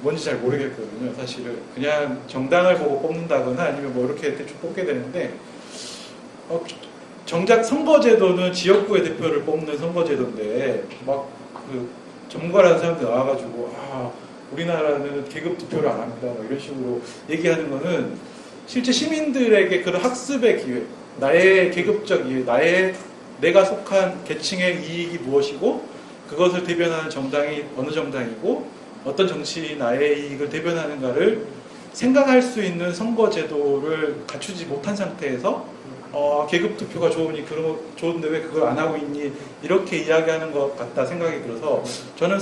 뭔지 잘 모르겠거든요, 사실은. 그냥 정당을 보고 뽑는다거나 아니면 뭐 이렇게 대충 뽑게 되는데, 정작 선거제도는 지역구의 대표를 뽑는 선거제도인데, 막 그 전문가라는 사람들 나와가지고 우리나라는 계급 투표를 안 합니다, 뭐 이런 식으로 얘기하는 거는 실제 시민들에게 그런 학습의 기회, 나의 계급적 이해, 내가 속한 계층의 이익이 무엇이고, 그것을 대변하는 정당이 어느 정당이고, 어떤 정치인이 나의 이익을 대변하는가를 생각할 수 있는 선거제도를 갖추지 못한 상태에서 계급 투표가 좋은데 왜 그걸 안 하고 있니, 이렇게 이야기하는 것 같다 생각이 들어서, 저는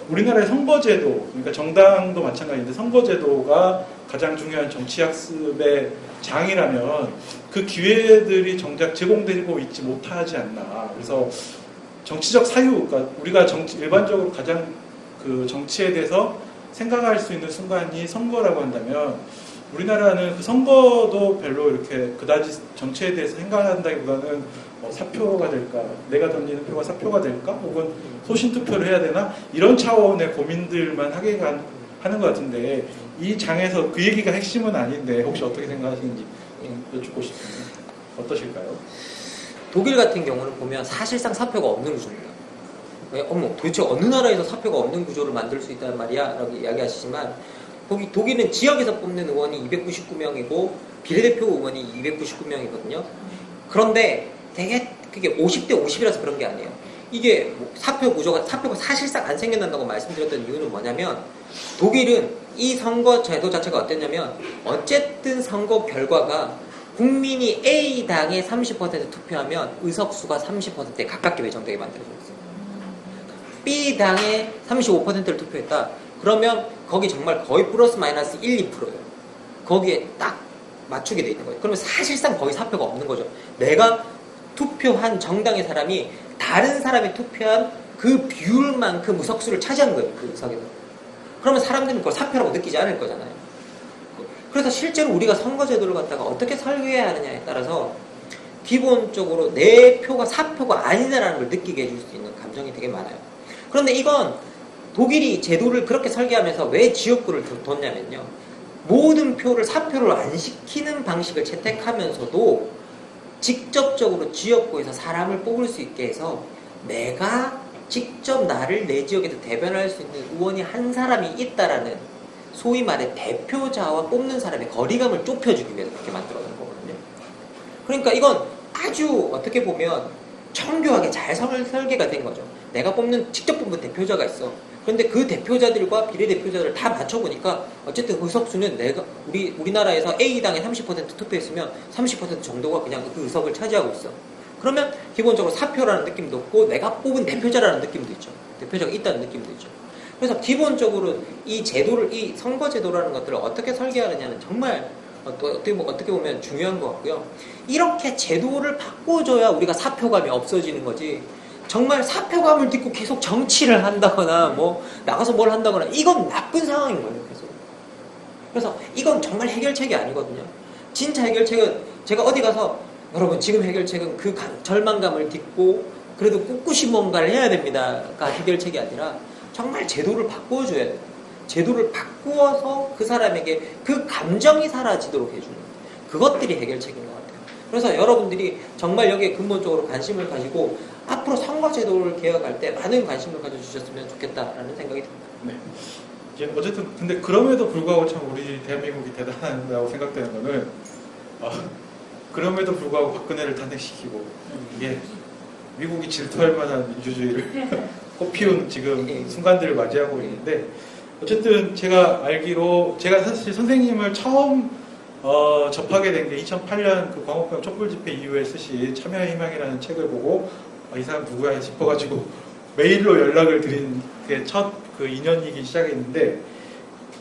우리나라의 선거제도, 그러니까 정당도 마찬가지인데 선거제도가 가장 중요한 정치학습의 장이라면 그 기회들이 정작 제공되고 있지 못하지 않나. 그래서 정치적 사유, 그러니까 우리가 일반적으로 가장 그 정치에 대해서 생각할 수 있는 순간이 선거라고 한다면 우리나라는 그 선거도 별로 이렇게 그다지 정치에 대해서 생각한다기보다는 사표가 될까, 내가 던지는 표가 사표가 될까, 혹은 소신 투표를 해야 되나 이런 차원의 고민들만 하는 것 같은데 이 장에서 그 얘기가 핵심은 아닌데 혹시 어떻게 생각하시는지 좀 여쭙고 싶습니다. 어떠실까요? 독일 같은 경우는 보면 사실상 사표가 없는 구조입니다. 왜, 어머, 도대체 어느 나라에서 사표가 없는 구조를 만들 수 있단 말이야? 라고 이야기하시지만, 독일은 지역에서 뽑는 의원이 299명이고, 비례대표 의원이 299명이거든요. 그런데 되게 그게 50대 50이라서 그런 게 아니에요. 이게 사표가 사실상 안 생겨난다고 말씀드렸던 이유는 뭐냐면, 독일은 이 선거 제도 자체가 어땠냐면, 어쨌든 선거 결과가 국민이 A당에 30% 투표하면 의석수가 30%에 가깝게 배정되게 만들어져 있어요. B당에 35%를 투표했다. 그러면 거기 정말 거의 플러스 마이너스 1, 2%예요. 거기에 딱 맞추게 돼 있는 거예요. 그러면 사실상 거의 사표가 없는 거죠. 내가 투표한 정당의 사람이 다른 사람이 투표한 그 비율만큼 의석수를 차지하는 거예요. 그 의석에서. 그러면 사람들은 그걸 사표라고 느끼지 않을 거잖아요. 그래서 실제로 우리가 선거제도를 갖다가 어떻게 설계해야 하느냐에 따라서 기본적으로 내 표가 사표가 아니다라는 걸 느끼게 해줄 수 있는 감정이 되게 많아요. 그런데 이건 독일이 제도를 그렇게 설계하면서 왜 지역구를 뒀냐면요. 모든 표를 사표를 안 시키는 방식을 채택하면서도 직접적으로 지역구에서 사람을 뽑을 수 있게 해서 내가 직접 나를 내 지역에서 대변할 수 있는 의원이 한 사람이 있다라는 소위 말해 대표자와 뽑는 사람의 거리감을 좁혀주기 위해서 그렇게 만들어 놓은 거거든요. 그러니까 이건 아주 어떻게 보면 정교하게 잘 설계가 된 거죠. 내가 직접 뽑는 대표자가 있어. 그런데 그 대표자들과 비례대표자들을 다 맞춰보니까 어쨌든 의석수는 우리나라에서 A당에 30% 투표했으면 30% 정도가 그냥 그 의석을 차지하고 있어. 그러면 기본적으로 사표라는 느낌도 없고 내가 뽑은 대표자라는 느낌도 있죠. 대표자가 있다는 느낌도 있죠. 그래서 기본적으로 이 선거제도라는 것들을 어떻게 설계하느냐는 정말 어떻게 보면 중요한 것 같고요. 이렇게 제도를 바꿔줘야 우리가 사표감이 없어지는 거지. 정말 사표감을 딛고 계속 정치를 한다거나 뭐 나가서 뭘 한다거나 이건 나쁜 상황인 거예요. 그래서 이건 정말 해결책이 아니거든요. 진짜 해결책은 제가 어디 가서 여러분 지금 해결책은 그 절망감을 딛고 그래도 꿋꿋이 뭔가를 해야 됩니다가 해결책이 아니라 정말 제도를 바꿔줘야 돼요. 제도를 바꾸어서 그 사람에게 그 감정이 사라지도록 해주는 그것들이 해결책인 것 같아요. 그래서 여러분들이 정말 여기에 근본적으로 관심을 가지고 앞으로 선거제도를 개혁할 때 많은 관심을 가져주셨으면 좋겠다라는 생각이 듭니다. 네. 어쨌든 근데 그럼에도 불구하고 참 우리 대한민국이 대단하다고 생각되는 거는 그럼에도 불구하고 박근혜를 탄핵시키고 이게 미국이 질투할 만한 민주주의를 꽃피운 지금 순간들을 맞이하고 있는데 어쨌든 제가 알기로 제가 사실 선생님을 처음 접하게 된 게 2008년 그 광우병 촛불 집회 이후에 쓰신 참여의 희망이라는 책을 보고 이 사람 누구야 싶어가지고 메일로 연락을 드린 게 첫 그 인연이기 시작했는데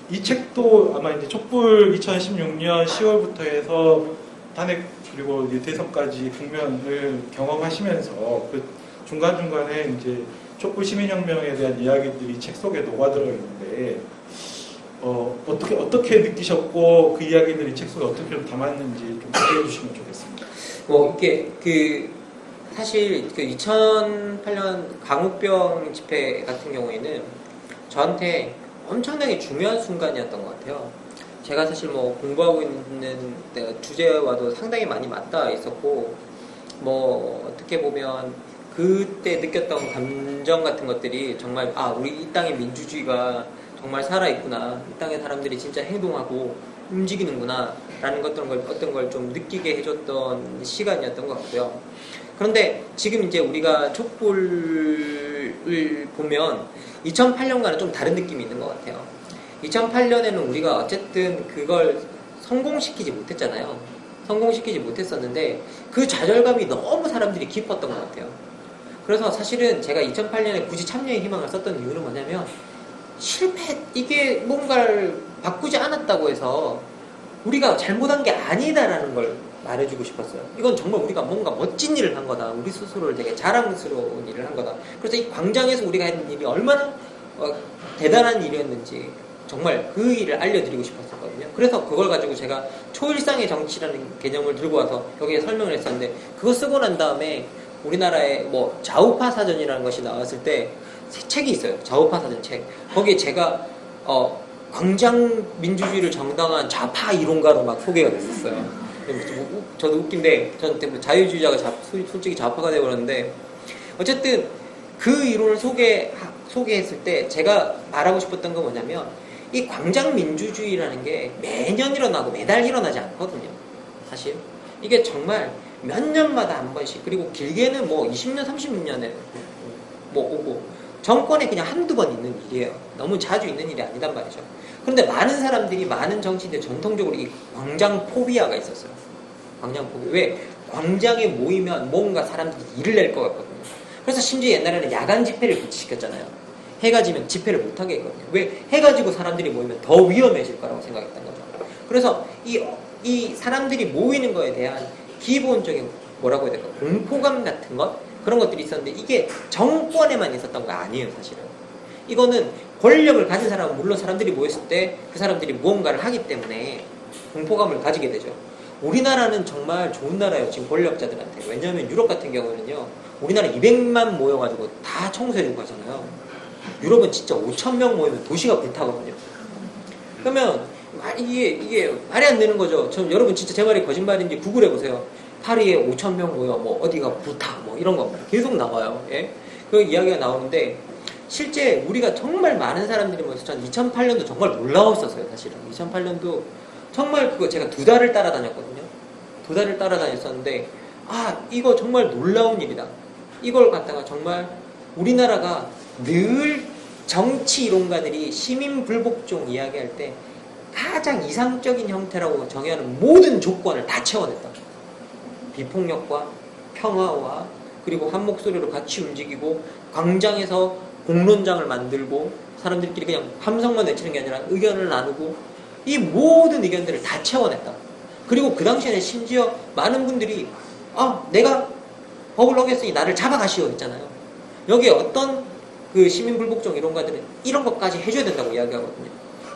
이 책도 아마 이제 촛불 2016년 10월부터 해서 탄핵 그리고 대선까지 국면을 경험하시면서 그 중간중간에 이제 촛불 시민혁명에 대한 이야기들이 책 속에 녹아들어 있는데 어떻게 느끼셨고 그 이야기들이 책 속에 어떻게 좀 담았는지 좀 소개해 주시면 좋겠습니다. 이게 사실 그 2008년 강우병 집회 같은 경우에는 저한테 엄청나게 중요한 순간이었던 것 같아요. 제가 사실 공부하고 있는 주제와도 상당히 많이 맞닿아 있었고 어떻게 보면 그때 느꼈던 감정 같은 것들이 정말 우리 이 땅의 민주주의가 정말 살아있구나, 이 땅의 사람들이 진짜 행동하고 움직이는구나 라는 어떤 걸 좀 느끼게 해줬던 시간이었던 것 같고요. 그런데 지금 이제 우리가 촛불을 보면 2008년과는 좀 다른 느낌이 있는 것 같아요. 2008년에는 우리가 어쨌든 그걸 성공시키지 못했잖아요. 성공시키지 못했었는데 그 좌절감이 너무 사람들이 깊었던 것 같아요. 그래서 사실은 제가 2008년에 굳이 참여의 희망을 썼던 이유는 뭐냐면 이게 뭔가를 바꾸지 않았다고 해서 우리가 잘못한 게 아니다라는 걸 말해주고 싶었어요. 이건 정말 우리가 뭔가 멋진 일을 한 거다. 우리 스스로를 되게 자랑스러운 일을 한 거다. 그래서 이 광장에서 우리가 했는 일이 얼마나 대단한 일이었는지 정말 그 일을 알려드리고 싶었었거든요. 그래서 그걸 가지고 제가 초일상의 정치라는 개념을 들고 와서 여기에 설명을 했었는데, 그거 쓰고 난 다음에 우리나라에 뭐 좌우파 사전이라는 것이 나왔을 때 책이 있어요. 좌우파 사전 책. 거기에 제가 광장 민주주의를 정당한 좌파 이론가로 막 소개가 됐었어요. 저도 웃긴데, 저는 자유주의자가 솔직히 좌파가 되어버렸는데, 어쨌든 그 이론을 소개했을 때 제가 말하고 싶었던 건 뭐냐면, 이 광장 민주주의라는 게 매년 일어나고 매달 일어나지 않거든요. 사실 이게 정말 몇 년마다 한 번씩, 그리고 길게는 뭐 20년, 30년에 뭐 오고, 정권에 그냥 한두 번 있는 일이에요. 너무 자주 있는 일이 아니단 말이죠. 그런데 많은 사람들이, 많은 정치인들 전통적으로 이 광장 포비아가 있었어요. 광장 포비아. 왜? 광장에 모이면 뭔가 사람들이 일을 낼 것 같거든요. 그래서 심지어 옛날에는 야간 집회를 금지시켰잖아요. 해가 지면 집회를 못하게 했거든요. 왜? 해가 지고 사람들이 모이면 더 위험해질 거라고 생각했던 거죠. 그래서 이 사람들이 모이는 거에 대한 기본적인 뭐라고 해야 될까? 공포감 같은 것? 그런 것들이 있었는데, 이게 정권에만 있었던 거 아니에요, 사실은. 이거는 권력을 가진 사람은 물론 사람들이 모였을 때 그 사람들이 무언가를 하기 때문에 공포감을 가지게 되죠. 우리나라는 정말 좋은 나라예요, 지금 권력자들한테. 왜냐하면 유럽 같은 경우는요, 우리나라 200만 모여가지고 다 청소해주고 가잖아요. 유럽은 진짜 5,000명 모이면 도시가 불타거든요. 그러면 이게 말이 안 되는 거죠. 여러분 진짜 제 말이 거짓말인지 구글해보세요. 파리에 5,000명 모여, 뭐 어디가 불타, 뭐 이런 거 계속 나와요. 예? 그 이야기가 나오는데, 실제 우리가 정말 많은 사람들이 모여서, 전 2008년도 정말 놀라웠었어요, 사실은. 2008년도 정말 그거 제가 2달을 따라다녔거든요. 2달을 따라다녔었는데, 이거 정말 놀라운 일이다. 이걸 갖다가 정말 우리나라가 늘 정치 이론가들이 시민 불복종 이야기할 때 가장 이상적인 형태라고 정의하는 모든 조건을 다 채워냈다. 비폭력과 평화와, 그리고 한 목소리로 같이 움직이고, 광장에서 공론장을 만들고, 사람들끼리 그냥 함성만 외치는 게 아니라 의견을 나누고, 이 모든 의견들을 다 채워냈다. 그리고 그 당시에는 심지어 많은 분들이 내가 법을 어겼으니 나를 잡아가시오 했잖아요. 여기에 어떤 그 시민불복종 이론가들은 이런 것까지 해줘야 된다고 이야기하거든요.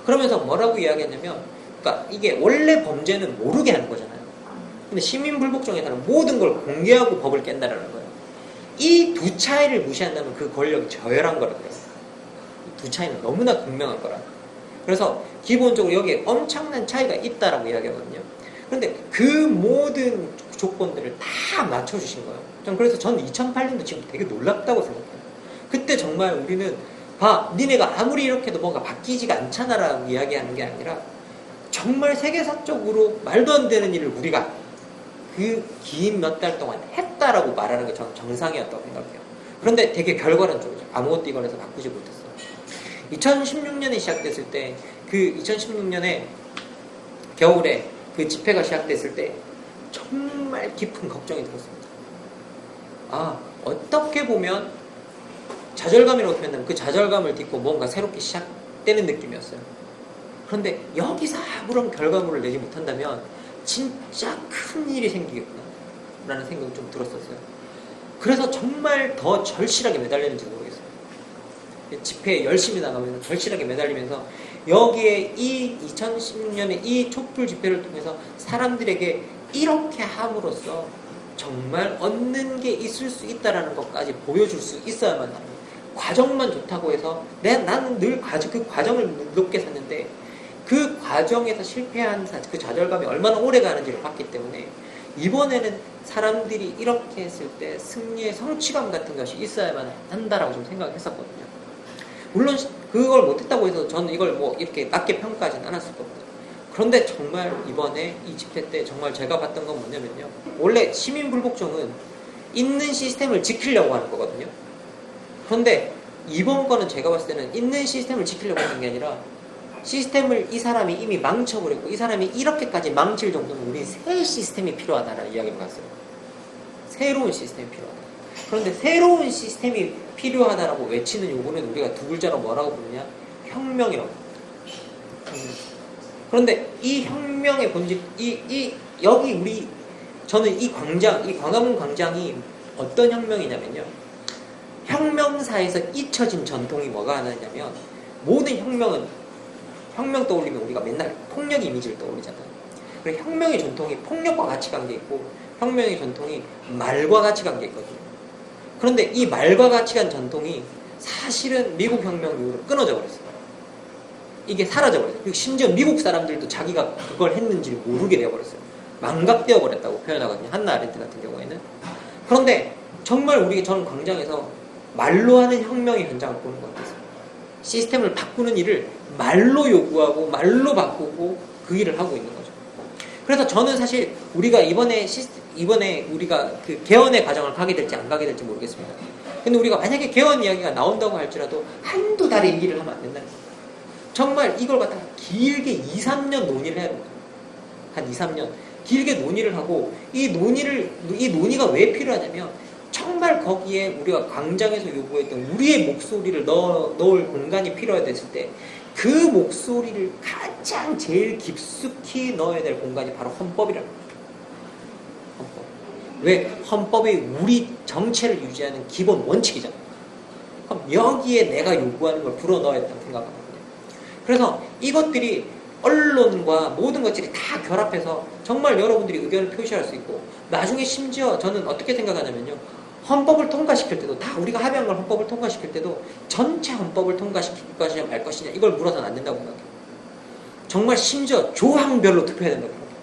그러면서 뭐라고 이야기했냐면, 그러니까 이게 원래 범죄는 모르게 하는 거잖아요. 근데 시민불복종에서는 모든 걸 공개하고 법을 깬다라는 거예요. 이 두 차이를 무시한다면 그 권력이 저열한 거라고요. 이 두 차이는 너무나 극명한 거라. 그래서 기본적으로 여기에 엄청난 차이가 있다라고 이야기하거든요. 그런데 그 모든 조건들을 다 맞춰주신 거예요. 그래서 저는 2008년도 지금 되게 놀랍다고 생각해요. 그때 정말 우리는 니네가 아무리 이렇게 해도 뭔가 바뀌지가 않잖아라고 이야기하는 게 아니라, 정말 세계사적으로 말도 안 되는 일을 우리가 그 긴 몇 달 동안 했다라고 말하는 게 저는 정상이었다고 생각해요. 그런데 되게 결과론적이죠. 아무것도 이걸 해서 바꾸지 못했어요. 2016년에 시작됐을 때, 그 2016년에 겨울에 그 집회가 시작됐을 때 정말 깊은 걱정이 들었습니다. 어떻게 보면 좌절감이라고 표현하면 그 좌절감을 딛고 뭔가 새롭게 시작되는 느낌이었어요. 그런데 여기서 아무런 결과물을 내지 못한다면 진짜 큰 일이 생기겠구나 라는 생각이 좀 들었었어요. 그래서 정말 더 절실하게 매달렸는지 모르겠어요. 집회에 열심히 나가면서 절실하게 매달리면서, 여기에 이 2016년에 이 촛불 집회를 통해서 사람들에게 이렇게 함으로써 정말 얻는 게 있을 수 있다라는 것까지 보여줄 수 있어야만 합니다. 과정만 좋다고 해서 나는 늘 그 과정을 높게 샀는데, 그 과정에서 실패한 그 좌절감이 얼마나 오래 가는지를 봤기 때문에, 이번에는 사람들이 이렇게 했을 때 승리의 성취감 같은 것이 있어야만 한다라고 좀 생각했었거든요. 물론 그걸 못했다고 해서 저는 이걸 뭐 이렇게 낮게 평가하지는 않았을 겁니다. 그런데 정말 이번에 이 집회 때 정말 제가 봤던 건 뭐냐면요, 원래 시민불복종은 있는 시스템을 지키려고 하는 거거든요. 그런데 이번 거는 제가 봤을 때는 있는 시스템을 지키려고 하는 게 아니라, 시스템을 이 사람이 이미 망쳐버렸고, 이 사람이 이렇게까지 망칠 정도면 우리 새 시스템이 필요하다라는 이야기를 봤어요. 새로운 시스템이 필요하다. 그런데 새로운 시스템이 필요하다라고 외치는 요구는 우리가 두 글자로 뭐라고 부르냐? 혁명이라고 부릅니다. 그런데 이 혁명의 본질, 여기 우리 저는 이 광화문 광장이 어떤 혁명이냐면요. 혁명사에서 잊혀진 전통이 뭐가 하나 있냐면, 모든 혁명 떠올리면 우리가 맨날 폭력 이미지를 떠올리잖아요. 그리고 혁명의 전통이 폭력과 같이 간 게 있고, 혁명의 전통이 말과 같이 간 게 있거든요. 그런데 이 말과 같이 간 전통이 사실은 미국 혁명 이후로 끊어져 버렸어요. 이게 사라져 버렸어요. 그리고 심지어 미국 사람들도 자기가 그걸 했는지를 모르게 되어버렸어요. 망각되어 버렸다고 표현하거든요. 한나 아렌트 같은 경우에는. 그런데 정말 저는 광장에서 말로 하는 혁명의 현장을 보는 것 같았어요. 시스템을 바꾸는 일을 말로 요구하고 말로 바꾸고 그 일을 하고 있는 거죠. 그래서 저는 사실 우리가 이번에 우리가 그 개헌의 과정을 가게 될지 안 가게 될지 모르겠습니다. 근데 우리가 만약에 개헌 이야기가 나온다고 할지라도 한두 달의 얘기를 하면 안 된다는 거예요. 정말 이걸 갖다가 길게 2, 3년 논의를 해야 됩니다. 한 2, 3년 길게 논의를 하고, 이 논의가 왜 필요하냐면, 정말 거기에 우리가 광장에서 요구했던 우리의 목소리를 넣을 공간이 필요했을 때, 그 목소리를 가장 제일 깊숙이 넣어야 될 공간이 바로 헌법이라는 거예요. 헌법. 왜? 헌법이 우리 정체를 유지하는 기본 원칙이잖아요. 그럼 여기에 내가 요구하는 걸 불어넣어야 된다고 생각합니다. 그래서 이것들이 언론과 모든 것들이 다 결합해서 정말 여러분들이 의견을 표시할 수 있고, 나중에 심지어 저는 어떻게 생각하냐면요, 헌법을 통과시킬 때도, 다 우리가 합의한 걸 헌법을 통과시킬 때도 전체 헌법을 통과시킬 것이냐 말 것이냐 이걸 물어서는 안 된다고 생각해요. 정말 심지어 조항별로 투표해야 된다고 생각해요.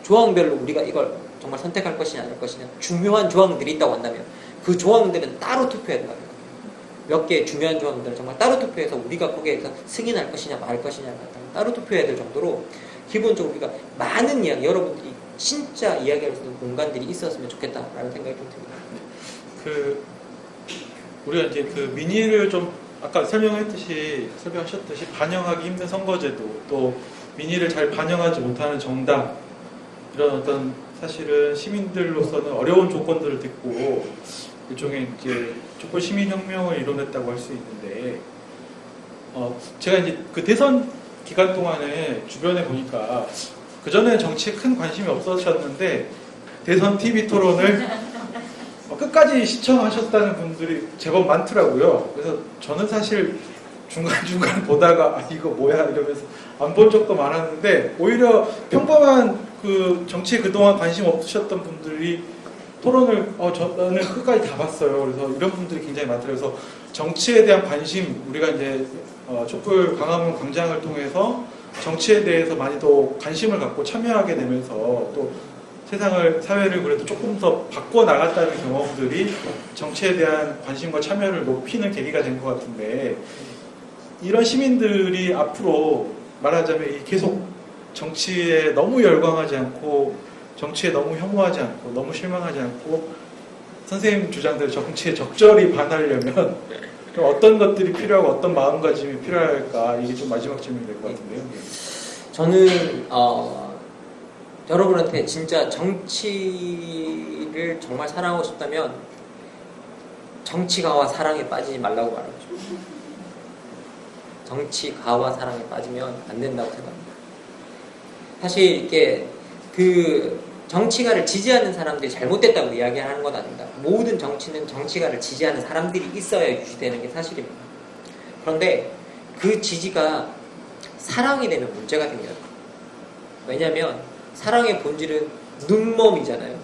조항별로 우리가 이걸 정말 선택할 것이냐 안 할 것이냐, 중요한 조항들이 있다고 한다면 그 조항들은 따로 투표해야 된다고 생각해요. 몇 개의 중요한 조항들을 정말 따로 투표해서 우리가 거기에서 승인할 것이냐 말 것이냐 따로 투표해야 될 정도로, 기본적으로 우리가 많은 이야기, 여러분들이 진짜 이야기할 수 있는 공간들이 있었으면 좋겠다라는 생각이 좀 듭니다. 우리가 이제 그 민의를 좀 아까 설명하셨듯이 반영하기 힘든 선거제도, 또 민의를 잘 반영하지 못하는 정당, 이런 어떤 사실은 시민들로서는 어려운 조건들을 듣고 일종의 이제 촛불 시민혁명을 이뤄냈다고 할 수 있는데, 제가 이제 그 대선 기간 동안에 주변에 보니까, 그전에는 정치에 큰 관심이 없으셨는데 대선 TV 토론을 끝까지 시청하셨다는 분들이 제법 많더라고요. 그래서 저는 사실 중간중간 보다가 이거 뭐야 이러면서 안 본 적도 많았는데, 오히려 평범한 그 정치에 그동안 관심 없으셨던 분들이 토론을 저는 끝까지 다 봤어요. 그래서 이런 분들이 굉장히 많더라고요. 그래서 정치에 대한 관심, 우리가 이제 촛불 광화문 광장을 통해서 정치에 대해서 많이 더 관심을 갖고 참여하게 되면서, 또 사회를 그래도 조금 더 바꿔 나갔다는 경험들이 정치에 대한 관심과 참여를 높이는 계기가 된 것 같은데, 이런 시민들이 앞으로 말하자면 계속 정치에 너무 열광하지 않고, 정치에 너무 혐오하지 않고, 너무 실망하지 않고, 선생님 주장대로 정치에 적절히 반하려면 어떤 것들이 필요하고 어떤 마음가짐이 필요할까, 이게 좀 마지막 질문이 될 것 같은데요. 저는 여러분한테 진짜 정치를 정말 사랑하고 싶다면 정치가와 사랑에 빠지지 말라고 말하고 싶어요. 정치가와 사랑에 빠지면 안 된다고 생각합니다. 사실 이게 그 정치가를 지지하는 사람들이 잘못됐다고 이야기하는 건 아닙니다. 모든 정치는 정치가를 지지하는 사람들이 있어야 유지되는 게 사실입니다. 그런데 그 지지가 사랑이 되면 문제가 생겨요. 왜냐하면 사랑의 본질은 눈멈이잖아요.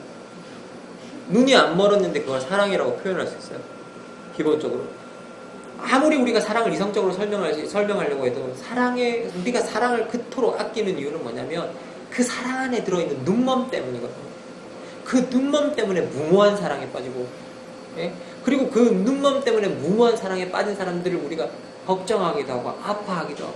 눈이 안 멀었는데 그걸 사랑이라고 표현할 수 있어요. 기본적으로. 아무리 우리가 사랑을 이성적으로 설명하려고 해도 우리가 사랑을 그토록 아끼는 이유는 뭐냐면 그 사랑 안에 들어있는 눈멈 때문이거든요. 그 눈멈 때문에 무모한 사랑에 빠지고, 그리고 그 눈멈 때문에 무모한 사랑에 빠진 사람들을 우리가 걱정하기도 하고 아파하기도 하고,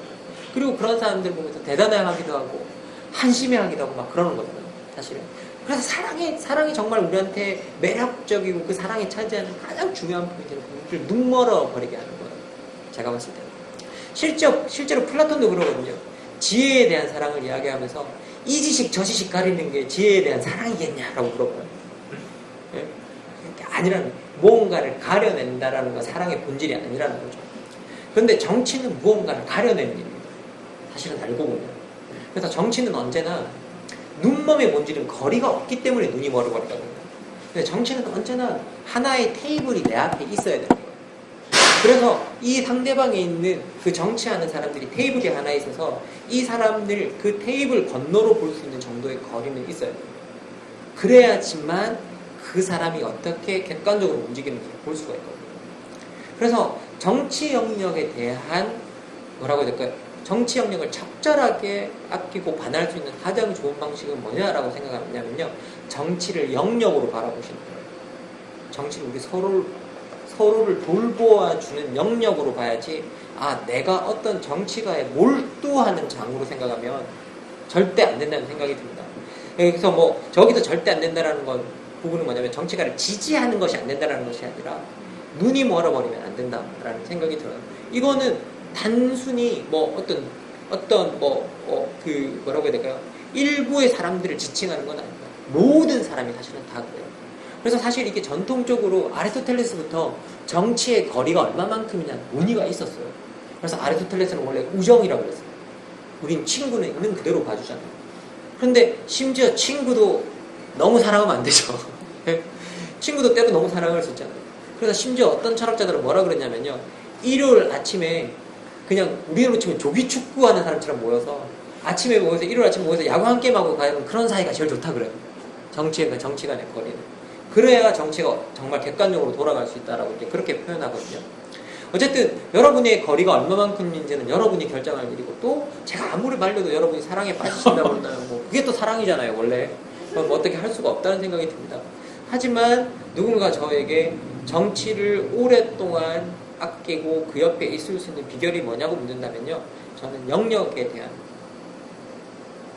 그리고 그런 사람들 보면서 대단해하기도 하고 한심해하기도 하고 막 그러는 거잖아요, 사실은. 그래서 사랑이 정말 우리한테 매력적이고 그 사랑이 차지하는 가장 중요한 포인트는 그걸 눈멀어 버리게 하는 거예요, 제가 봤을 때는. 실제로 플라톤도 그러거든요. 지혜에 대한 사랑을 이야기하면서 이 지식 저 지식 가리는 게 지혜에 대한 사랑이겠냐라고 물어봐요. 아니라는, 무언가를 가려낸다라는 건 사랑의 본질이 아니라는 거죠. 그런데 정치는 무언가를 가려내는 일입니다, 사실은 알고 보면. 그래서 정치는 언제나 눈먼의 본질은 거리가 없기 때문에 눈이 멀어버리거든요. 근데 정치는 언제나 하나의 테이블이 내 앞에 있어야 되는 거예요. 그래서 이 상대방에 있는 그 정치하는 사람들이 테이블이 하나 있어서 이 사람들 그 테이블 건너로 볼 수 있는 정도의 거리는 있어야 돼요. 그래야지만 그 사람이 어떻게 객관적으로 움직이는지 볼 수가 있거든요. 그래서 정치 영역에 대한 뭐라고 해야 될까요? 정치 영역을 적절하게 아끼고 반할 수 있는 가장 좋은 방식은 뭐냐라고 생각하냐면요. 정치를 영역으로 바라보시는 거예요. 정치를 우리 서로를 돌보아주는 영역으로 봐야지, 아, 내가 어떤 정치가에 몰두하는 장으로 생각하면 절대 안 된다는 생각이 듭니다. 그래서 뭐, 저기서 절대 안 된다는 건, 부분은 뭐냐면 정치가를 지지하는 것이 안 된다는 것이 아니라 눈이 멀어버리면 안 된다라는 생각이 들어요. 이거는 단순히 뭐 뭐라고 해야 될까요? 일부의 사람들을 지칭하는 건 아닙니다. 모든 사람이 사실은 다 그래요. 그래서 사실 이게 전통적으로 아리스토텔레스부터 정치의 거리가 얼마만큼이냐 논의가 있었어요. 그래서 아리스토텔레스는 원래 우정이라고 그랬어요. 우린 친구는 있는 그대로 봐주잖아요. 그런데 심지어 친구도 너무 사랑하면 안 되죠. 친구도 때로 너무 사랑할 수 있잖아요. 그래서 심지어 어떤 철학자들은 뭐라 그랬냐면요. 일요일 아침에 그냥 우리로 치면 조기축구 하는 사람처럼 모여서 아침에 모여서 일요일 아침에 모여서 야구 한 게임하고 가면 그런 사이가 제일 좋다 그래요. 정치 간의 거리는. 그래야 정치가 정말 객관적으로 돌아갈 수 있다라고 이제 그렇게 표현하거든요. 어쨌든 여러분의 거리가 얼마만큼인지는 여러분이 결정할 일이고, 또 제가 아무리 말려도 여러분이 사랑에 빠지신다고 그러면 뭐 그게 또 사랑이잖아요, 원래. 그럼 어떻게 할 수가 없다는 생각이 듭니다. 하지만 누군가 저에게 정치를 오랫동안 아끼고 그 옆에 있을 수 있는 비결이 뭐냐고 묻는다면요, 저는 영역에 대한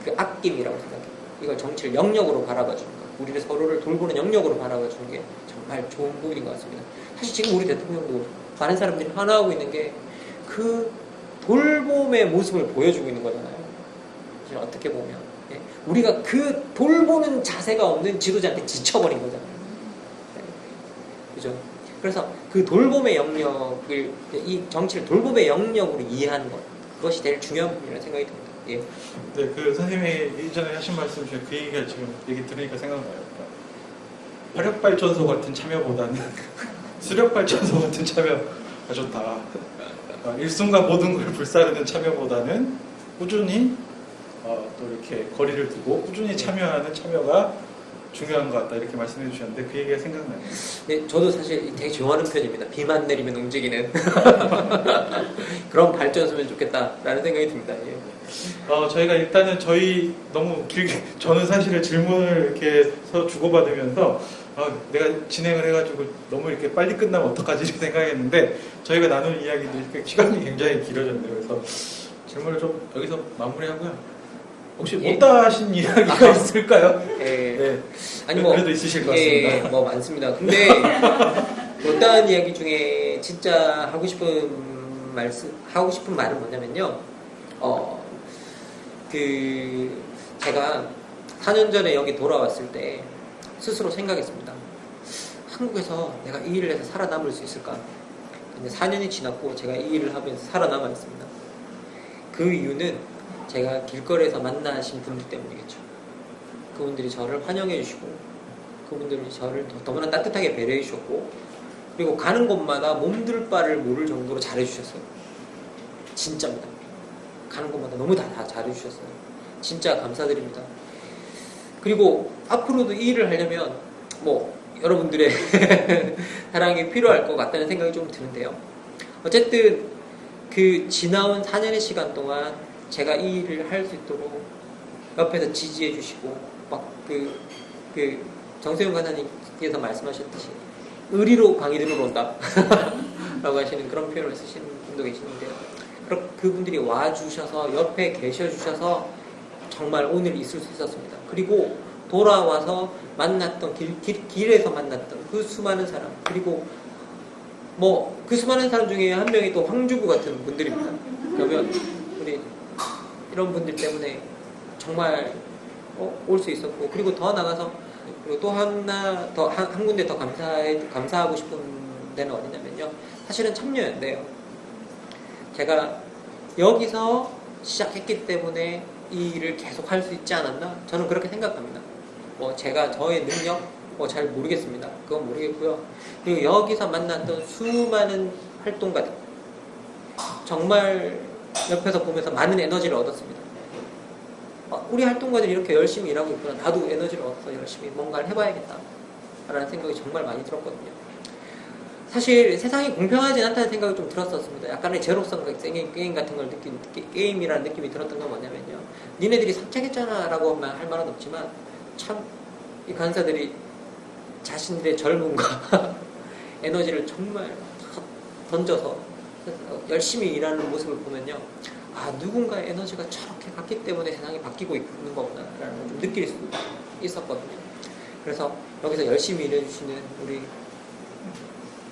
그 아낌이라고 생각해요. 이걸 정치를 영역으로 바라봐 주는 거, 우리를 서로를 돌보는 영역으로 바라봐 주는 게 정말 좋은 부분인 것 같습니다. 사실 지금 우리 대통령도 많은 사람들이 화나하고 있는 게 그 돌봄의 모습을 보여주고 있는 거잖아요. 사실 어떻게 보면 우리가 그 돌보는 자세가 없는 지도자한테 지쳐버린 거잖아요. 그죠? 그래서 그 돌봄의 영역을, 이 정치를 돌봄의 영역으로 이해하는 것, 그것이 제일 중요한 부분이라는 생각이 듭니다. 예. 네, 그 선생님이 이전에 하신 말씀 중에 그 얘기가 지금 얘기 들으니까 생각나요. 화력발전소 같은 참여보다는 수력발전소 같은 참여가 좋다. 일순간 모든 걸 불사르는 참여보다는 꾸준히 또 이렇게 거리를 두고 꾸준히 참여하는 참여가 중요한 것 같다, 이렇게 말씀해 주셨는데 그 얘기가 생각나요. 네, 저도 사실 되게 좋아하는 편입니다. 비만 내리면 움직이는 그런 발전소면 좋겠다라는 생각이 듭니다. 예. 저희가 일단은 너무 길게, 저는 사실은 질문을 이렇게 주고받으면서 내가 진행을 해가지고 너무 이렇게 빨리 끝나면 어떡하지 이렇게 생각했는데, 저희가 나눈 이야기들이 시간이 굉장히 길어졌네요. 그래서 질문을 좀 여기서 마무리하고요. 혹시 못다 하신 이야기가 있을까요? 네. 아니 그래도 있으실 것 같습니다. 예, 뭐 많습니다. 근데 못다한 이야기 중에 진짜 하고 싶은 말은 뭐냐면요. 제가 4년 전에 여기 돌아왔을 때 스스로 생각했습니다. 한국에서 내가 이 일을 해서 살아남을 수 있을까? 근데 4년이 지났고 제가 이 일을 하면서 살아남아 있습니다. 그 이유는 제가 길거리에서 만나신 분들 때문이겠죠. 그분들이 저를 환영해 주시고, 그분들이 저를 너무나 따뜻하게 배려해 주셨고, 그리고 가는 곳마다 몸둘 바를 모를 정도로 잘해 주셨어요. 진짜입니다. 가는 곳마다 너무 다 잘해 주셨어요. 진짜 감사드립니다. 그리고 앞으로도 이 일을 하려면 뭐 여러분들의 사랑이 필요할 것 같다는 생각이 좀 드는데요. 어쨌든 그 지나온 4년의 시간 동안 제가 이 일을 할 수 있도록 옆에서 지지해 주시고, 막 정세윤 간사님께서 말씀하셨듯이 의리로 강의 들어온다 라고 하시는 그런 표현을 쓰시는 분도 계시는데요. 그분들이 와주셔서 옆에 계셔주셔서 정말 오늘 있을 수 있었습니다. 그리고 돌아와서 만났던 길에서 만났던 그 수많은 사람, 그리고 뭐 그 수많은 사람 중에 한 명이 또 황주구 같은 분들입니다. 그러면 우리 이런 분들 때문에 정말 올 수 있었고, 그리고 더 나가서 그리고 또 한 군데 더 감사하고 싶은 데는 어디냐면요, 사실은 참여연대예요. 제가 여기서 시작했기 때문에 이 일을 계속 할 수 있지 않았나? 저는 그렇게 생각합니다. 뭐 제가 저의 능력 뭐 잘 모르겠습니다. 그건 모르겠고요. 그리고 여기서 만났던 수많은 활동가들 정말 옆에서 보면서 많은 에너지를 얻었습니다. 우리 활동가들이 이렇게 열심히 일하고 있구나. 나도 에너지를 얻어서 열심히 뭔가를 해봐야겠다 라는 생각이 정말 많이 들었거든요. 사실 세상이 공평하지 않다는 생각이 좀 들었었습니다. 약간의 제로성 게임 같은 걸 게임이라는 느낌이 들었던 건 뭐냐면요. 니네들이 삭제했잖아 라고 할 말은 없지만 참 이 간사들이 자신들의 젊음과 에너지를 정말 던져서 열심히 일하는 모습을 보면요. 아, 누군가의 에너지가 저렇게 갔기 때문에 세상이 바뀌고 있는 거구나 라는 걸 좀 느낄 수 있었거든요. 그래서 여기서 열심히 일해주시는 우리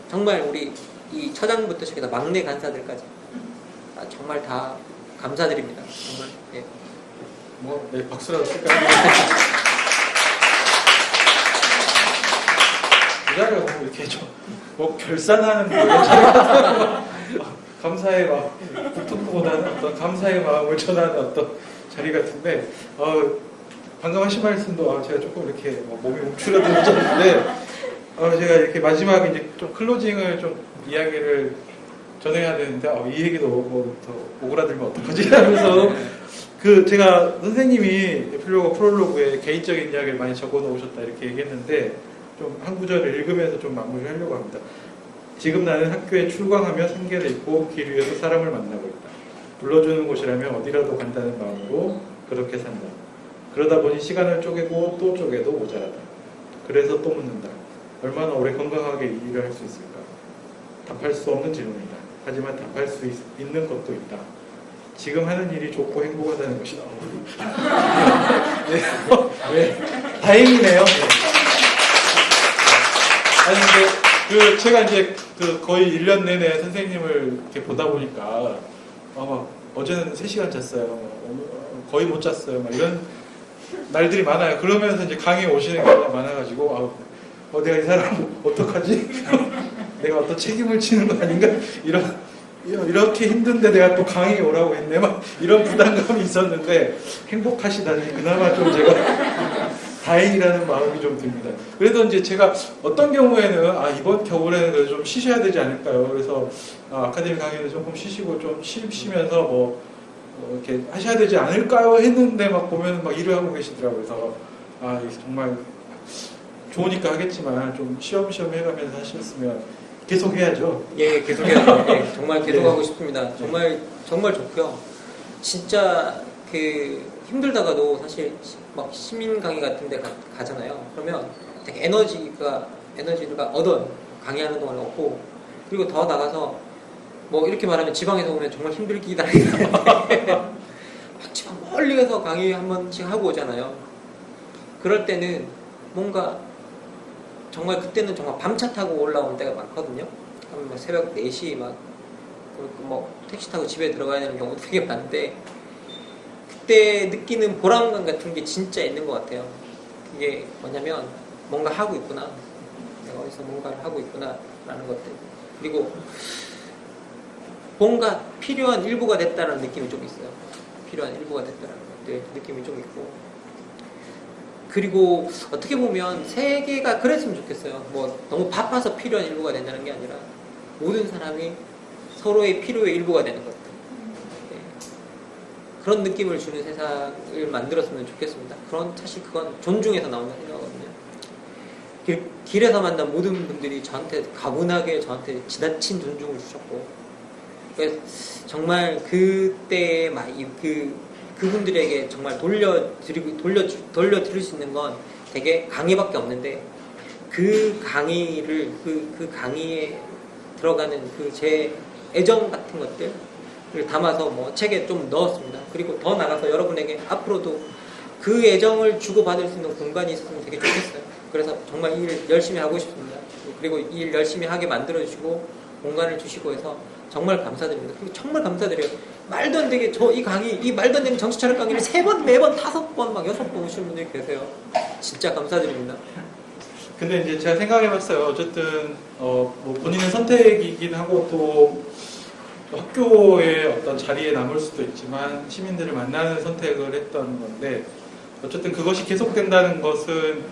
정말 우리 이 처장부터 시작해서 막내 간사들까지 정말 다 감사드립니다. 정말. 예. 네, 박수라도 칠까요? 이 자리가 보면 이렇게 뭐 결산하는 거예요. 감사의 마음, 북토크보다는 어떤 감사의 마음을 전하는 어떤 자리 같은데, 방금 하신 말씀도 제가 조금 이렇게 몸이 움츠러들었는데, 제가 이렇게 마지막에 이제 좀 클로징을 좀 이야기를 전해야 되는데, 이 얘기도 뭐 더 오그라들면 어떡하지? 하면서, 제가 선생님이 필로가 프롤로그에 개인적인 이야기를 많이 적어 놓으셨다 이렇게 얘기했는데, 좀 한 구절을 읽으면서 좀 마무리를 하려고 합니다. 지금 나는 학교에 출강하며 생계를 잊고 길 위에서 사람을 만나고 있다. 불러주는 곳이라면 어디라도 간다는 마음으로 그렇게 산다. 그러다 보니 시간을 쪼개고 또 쪼개도 모자라다. 그래서 또 묻는다. 얼마나 오래 건강하게 일을 할 수 있을까? 답할 수 없는 질문이다. 하지만 답할 수 있는 것도 있다. 지금 하는 일이 좋고 행복하다는 것이다. 네. 다행이네요. 네. 아니, 근데, 제가 이제, 거의 1년 내내 선생님을 이렇게 보다 보니까, 어제는 3시간 잤어요. 거의 못 잤어요. 막 이런 날들이 많아요. 그러면서 이제 강의에 오시는 경우가 많아가지고, 내가 이 사람 어떡하지? 내가 어떤 책임을 지는 거 아닌가? 이렇게 힘든데 내가 또 강의에 오라고 했네. 막 이런 부담감이 있었는데, 행복하시다니, 그나마 좀 제가, 다행이라는 마음이 좀 듭니다. 그래도 이제 제가 어떤 경우에는 이번 겨울에는 그래도 좀 쉬셔야 되지 않을까요? 그래서 아카데미 강의는 조금 쉬시고 좀 쉬면서 이렇게 하셔야 되지 않을까요? 했는데 막 보면 막 일을 하고 계시더라고요. 그래서 정말 좋으니까 하겠지만 좀 쉬엄쉬엄 해가면서 하셨으면 계속 해야죠. 예, 계속 해야죠. 예, 정말 계속 하고 싶습니다. 정말 좋고요. 진짜 힘들다가도 사실 막 시민 강의 같은 데 가잖아요. 그러면 되게 에너지가 얻어요. 강의하는 동안에 얻고, 그리고 더 나가서 뭐 이렇게 말하면 지방에서 오면 정말 힘들기도 하는데 막 지방 멀리 가서 강의 한 번씩 하고 오잖아요. 그럴 때는 뭔가 정말 그때는 정말 밤차 타고 올라온 때가 많거든요. 막 새벽 4시 막 택시 타고 집에 들어가야 되는 경우도 되게 많은데, 그때 느끼는 보람감 같은 게 진짜 있는 것 같아요. 그게 뭐냐면 뭔가 하고 있구나, 내가 어디서 뭔가를 하고 있구나 라는 것들, 그리고 뭔가 필요한 일부가 됐다는 느낌이 좀 있어요. 필요한 일부가 됐다는 것들 느낌이 좀 있고, 그리고 어떻게 보면 세계가 그랬으면 좋겠어요. 너무 바빠서 필요한 일부가 된다는 게 아니라 모든 사람이 서로의 필요의 일부가 되는 것들, 그런 느낌을 주는 세상을 만들었으면 좋겠습니다. 사실 그건 존중에서 나오는 생각이거든요. 길에서 만난 모든 분들이 저한테 가분하게 저한테 지나친 존중을 주셨고, 그래서 정말 그때의 그분들에게 정말 돌려드릴 수 있는 건 되게 강의밖에 없는데, 그 강의를 그 강의에 들어가는 제 애정 같은 것들 담아서 책에 좀 넣었습니다. 그리고 더 나가서 여러분에게 앞으로도 그 애정을 주고받을 수 있는 공간이 있었으면 되게 좋겠어요. 그래서 정말 일 열심히 하고 싶습니다. 그리고 일 열심히 하게 만들어주시고 공간을 주시고 해서 정말 감사드립니다. 그리고 정말 감사드려요. 말도 안 되게 이 말도 안 되는 정치철학 강의를 3번, 4번, 5번, 막 6번 오시는 분들이 계세요. 진짜 감사드립니다. 근데 이제 제가 생각해봤어요. 어쨌든 본인의 선택이긴 하고 또 또 학교의 어떤 자리에 남을 수도 있지만 시민들을 만나는 선택을 했던 건데 어쨌든 그것이 계속된다는 것은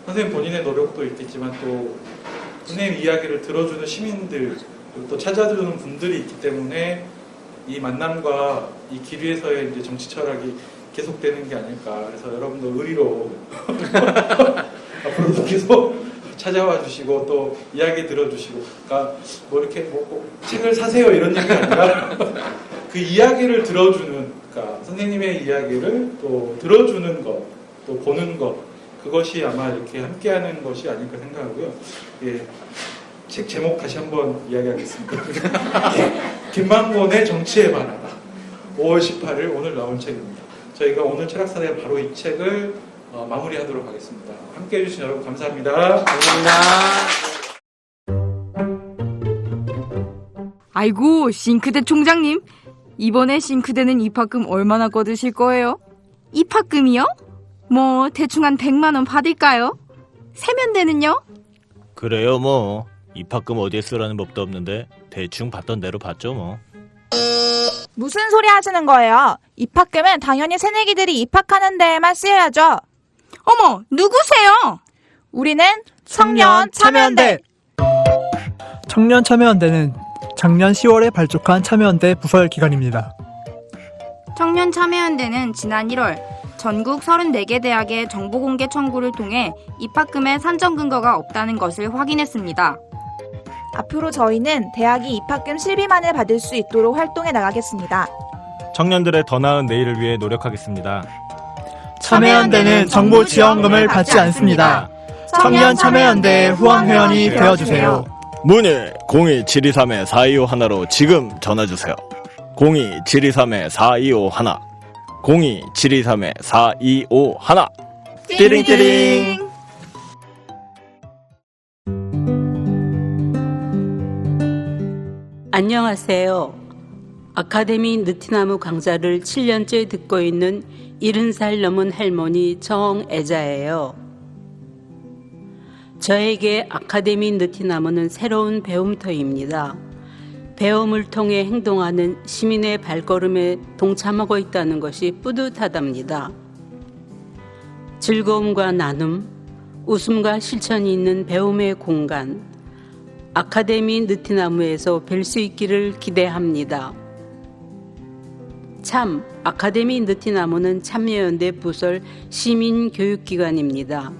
선생님 본인의 노력도 있겠지만 또 선생님 이야기를 들어주는 시민들 그리고 또 찾아주는 분들이 있기 때문에 이 만남과 이 길 위에서의 이제 정치 철학이 계속되는 게 아닐까. 그래서 여러분도 의리로 앞으로도 계속 찾아와 주시고 또 이야기 들어주시고, 그러니까 뭐 이렇게 뭐 책을 사세요 이런 얘기가 아니라 그 이야기를 들어주는, 그러니까 선생님의 이야기를 또 들어주는 것, 또 보는 것, 그것이 아마 이렇게 함께하는 것이 아닐까 생각하고요. 예, 책 제목 다시 한번 이야기하겠습니다. 김만곤의 정치에 반하다. 5월 18일 오늘 나온 책입니다. 저희가 오늘 철학사대 바로 이 책을 마무리하도록 하겠습니다. 함께해 주신 여러분 감사합니다. 감사합니다. 아이고, 싱크대 총장님. 이번에 싱크대는 입학금 얼마나 거두실 거예요? 입학금이요? 뭐 대충 한 100만 원 받을까요? 세면대는요? 그래요 뭐 입학금 어디에 쓰라는 법도 없는데 대충 받던 대로 받죠 뭐. 무슨 소리 하시는 거예요? 입학금은 당연히 새내기들이 입학하는 데에만 쓰여야죠. 어머, 누구세요? 우리는 청년참여연대. 청년참여연대는 작년 10월에 발족한 참여연대 부설 기관입니다. 청년참여연대는 지난 1월 전국 34개 대학의 정보공개 청구를 통해 입학금의 산정 근거가 없다는 것을 확인했습니다. 앞으로 저희는 대학이 입학금 실비만을 받을 수 있도록 활동해 나가겠습니다. 청년들의 더 나은 내일을 위해 노력하겠습니다. 참여연대는 정보 지원금을 받지 않습니다. 청년참여연대의 후원회원이 되어주세요. 문의 02-723-4251로 지금 전화주세요. 02-723-4251 02-723-4251 띠링띠링. 안녕하세요. 아카데미 느티나무 강좌를 7년째 듣고 있는 70살 넘은 할머니 정애자예요. 저에게 아카데미 느티나무는 새로운 배움터입니다. 배움을 통해 행동하는 시민의 발걸음에 동참하고 있다는 것이 뿌듯하답니다. 즐거움과 나눔, 웃음과 실천이 있는 배움의 공간, 아카데미 느티나무에서 뵐 수 있기를 기대합니다. 참, 아카데미 느티나무는 참여연대 부설 시민교육기관입니다.